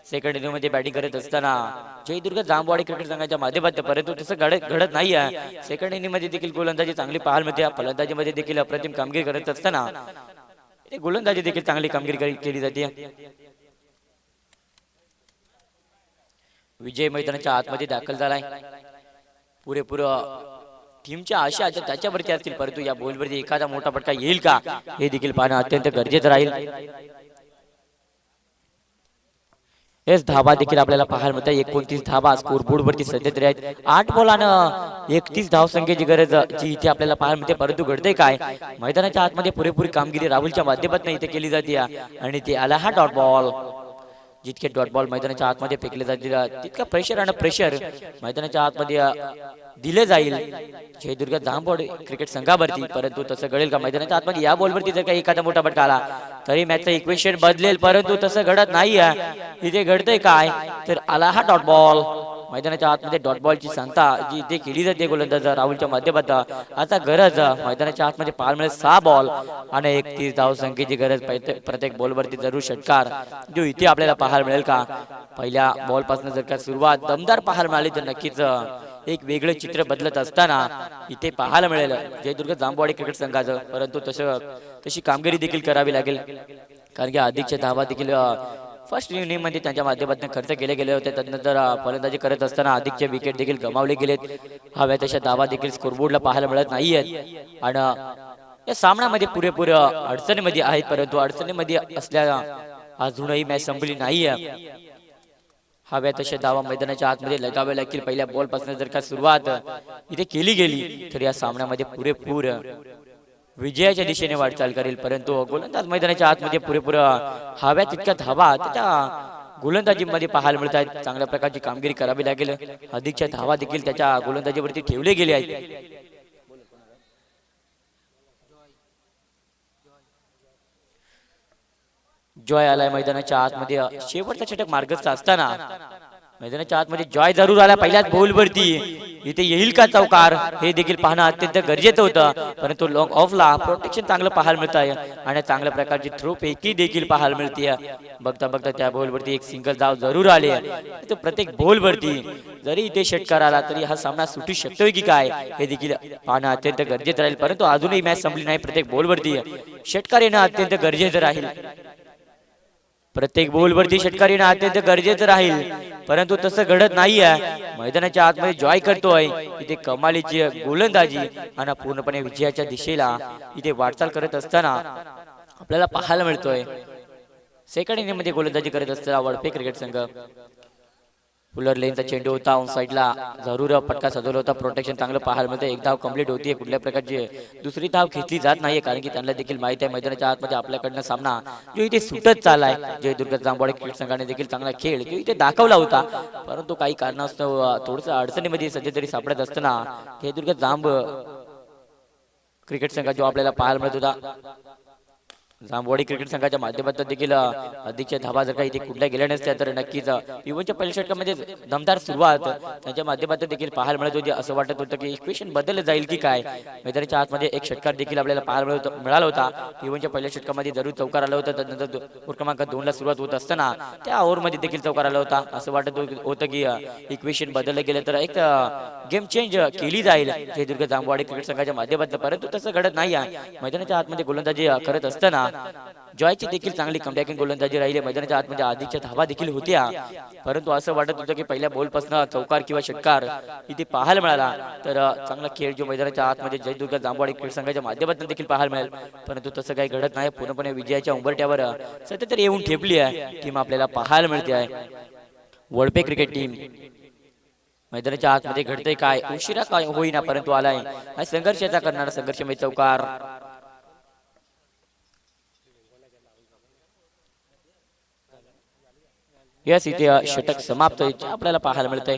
सेकंड इनिंग मध्ये बॅटिंग करत असताना जयदुर्ग जांभवाडी क्रिकेट संघाच्या माध्यमातून, परंतु तसं घडत नाही आहे. सेकंड इनिंग मध्ये देखील गोलंदाजी चांगली पाहायला मिळते. फलंदाजी मध्ये देखील अप्रतिम कामगिरी करत असताना गोलंदाजी देखील चांगली कामगिरी केली जाते. विजय मैदानाच्या आतमध्ये दाखल झालाय. पुरेपूर टीमच्या आशा त्याच्यावरती असतील, परंतु या बॉलवरती एखादा मोठा फटका येईल का हे देखील पाहणं अत्यंत गरजेचं राहील. हेच धावा देखील आपल्याला पाहायला मिळतात. 29 धावा स्कोर बोर्ड वरती सध्या तरी आहेत. 8 बॉलानं 31 धाव संख्येची गरज जी इथे आपल्याला पाहायला मिळते, परंतु घडते काय मैदानाच्या आतमध्ये पुरेपूर कामगिरी राहुलच्या माध्यमातून इथे केली जाते आणि ते आला हा डॉट बॉल. जितके डॉट बॉल मैदानाच्या आतमध्ये फेकले जातील तितका प्रेशर आणि प्रेशर मैदानाच्या आतमध्ये दिले जाईल जयदुर्ग जांभवाडी क्रिकेट संघावरती, परंतु तसं घडेल का मैदानाच्या आतमध्ये या बॉलवरती जर काही एखादा मोठा फटका आला तरी मॅचचं इक्वेशन बदलेल, परंतु तसं घडत नाही आहे. इथे घडतंय काय तर आला हा डॉट बॉल. मैदानाच्या आतमध्ये डॉट बॉलची सांगता जी इथे केली जाते गोलंदाज राहुलच्या माध्यमातून. आता गरज मैदानाच्या आतमध्ये पाहायला मिळेल 6 बॉल आणि 31 धाव संख्येची गरज. प्रत्येक बॉलवरती जरूर षटकार जो इथे आपल्याला पाहायला मिळेल का. पहिल्या बॉल पासून जर का सुरुवात दमदार पाहायला मिळाली तर नक्कीच एक वेगळं चित्र बदलत असताना इथे पाहायला मिळेल जयदुर्ग जांभवाडी क्रिकेट संघाचं, परंतु तशी कामगिरी देखील करावी लागेल कारण की अधिकच्या धावा देखील फर्स्ट इनिंग मध्ये त्यांच्या माध्यमातून खर्च केले गेले होते. त्यानंतर फलंदाजी करत असताना अधिकचे विकेट देखील गमावले गेलेत. हव्या तशा धावा देखील स्कोरबोर्डला पाहायला मिळत नाहीयेत आणि या सामन्यामध्ये पुरेपूर अडचणीमध्ये आहेत, परंतु अडचणीमध्ये असल्या अजूनही मॅच संपली नाहीये. हव्या तशा धावा मैदानाच्या आतमध्ये लगावे लागतील. पहिल्या बॉल पासून जर का सुरुवात इथे केली गेली तर या सामन्यामध्ये पुरेपूर विजयाच्या दिशेने वाटचाल करेल, परंतु गोलंदाज मैदानाच्या आतमध्ये पुरेपूर हव्या तितक्या धावा त्याच्या गोलंदाजीमध्ये पाहायला मिळत आहेत. चांगल्या प्रकारची कामगिरी करावी लागेल. अधिकच्या धावा देखील त्याच्या गोलंदाजीवरती ठेवले गेले आहेत. जॉय आलाय मैदानाच्या आतमध्ये. शेवटचा षटक मार्गस्थ असताना मैदानाच्या आतमध्ये जॉय जरूर आला पहिल्याच बॉलवरती. इथे येईल का चौकार हे देखील पाहणं अत्यंत गरजेचं होतं, परंतु लॉंग ऑफला प्रोटेक्शन चांगलं पाहायला मिळत आहे आणि चांगल्या प्रकारची थ्रो पैकी देखील पाहायला मिळते. बघता बघता त्या बॉलवरती एक सिंगल धाव जरूर आली आहे. तर प्रत्येक बॉलवरती जरी इथे षटकार आला तरी हा सामना सुटू शकतोय की काय हे देखील पाहणं अत्यंत गरजेचं राहील. परंतु अजूनही मॅच संपली नाही. प्रत्येक बॉलवरती षटकार येणं अत्यंत गरजेचं राहील. प्रत्येक बॉलवरती षटकार येणं अत्यंत गरजेचं राहील, परंतु तसं घडत नाहीये. मैदानाच्या आतमध्ये जॉय करतोय इथे कमालीची गोलंदाजी आणि पूर्णपणे विजयाच्या दिशेला इथे वाटचाल करत असताना आपल्याला पाहायला मिळतोय. सेकंड इनिंग मध्ये गोलंदाजी करत असताना वडपे क्रिकेट संघ फुलर लेनचा चेंडू होता, ऑन साइडला जरूर फटका सजवला होता. प्रोटेक्शन चांगलं पाहायला मिळतं. एक धाव कंप्लीट होतीये. कुठल्या प्रकारची दुसरी धाव घेतली जात नाहीये, कारण की त्यांना देखील माहिती आहे मैदानाच्या आतमध्ये आपल्याकडनं सामना जो इथे सुटत चाललाय. जयदुर्ग जांभवाडी क्रिकेट संघाने देखील चांगला खेळ जो इथे दाखवला होता, परंतु काही कारणास्तव थोडंसं अडचणीमध्ये सध्या तरी सापडत असताना जयदुर्ग जांब क्रिकेट संघ जो आपल्याला पाहायला मिळत होता, जांभवाडी क्रिकेट संघाच्या माध्यमातून देखील अधिकच्या धावा जर काही इथे कुठल्या गेल्या नसत्या तर नक्कीच इव्हनच्या पहिल्या षटकामध्ये दमदार सुरुवात त्यांच्या माध्यमातून देखील पाहायला मिळत होती. असं वाटत होतं की इक्वेशन बदललं जाईल की काय. मैदानाच्या आतमध्ये एक षटकार देखील आपल्याला पाहायला मिळाला होता. इव्हनच्या पहिल्या षटकामध्ये जरूर चौकार आला होता. त्यानंतर ओव्हर क्रमांक 2 ला सुरुवात होत असताना त्या ओव्हरमध्ये देखील चौकार आला होता. असं वाटत होतं की इक्वेशन बदललं गेलं तर एक गेम चेंज केली जाईल जयदुर्ग जांभवाडी क्रिकेट संघाच्या माध्यमातून, परंतु तसं घडत नाही आहे. मैदानाच्या आतमध्ये गोलंदाजी करत असताना जॉयची देखील चांगली कमबॅकिंग गोलंदाजी राहिली. मैदानाच्या आतमध्ये अधिकच्या धावा देखील होत्या, परंतु असं वाटत होतं की पहिल्या बॉलपासून चौकार किंवा षटकार इथे पाहायला मिळाला तर चांगला खेळ जो मैदानाच्या आतमध्ये जयदुर्ग जांभवाडी क्रिकेट संघाच्या माध्यमातून देखील पाहायला मिळेल, परंतु तसं काही घडत नाही. पूर्णपणे विजयाच्या उंबरठ्यावर सध्या तरी येऊन ठेपली आहे टीम आपल्याला पाहायला मिळते आहे. वडपे क्रिकेट टीम मैदानाच्या आतमध्ये घडतंय काय, उशिरा काय होईना परंतु आलाय. संघर्षाचा करणारा संघर्षमय चौकार. यस, इथे षटक समाप्त आपल्याला पाहायला मिळतंय.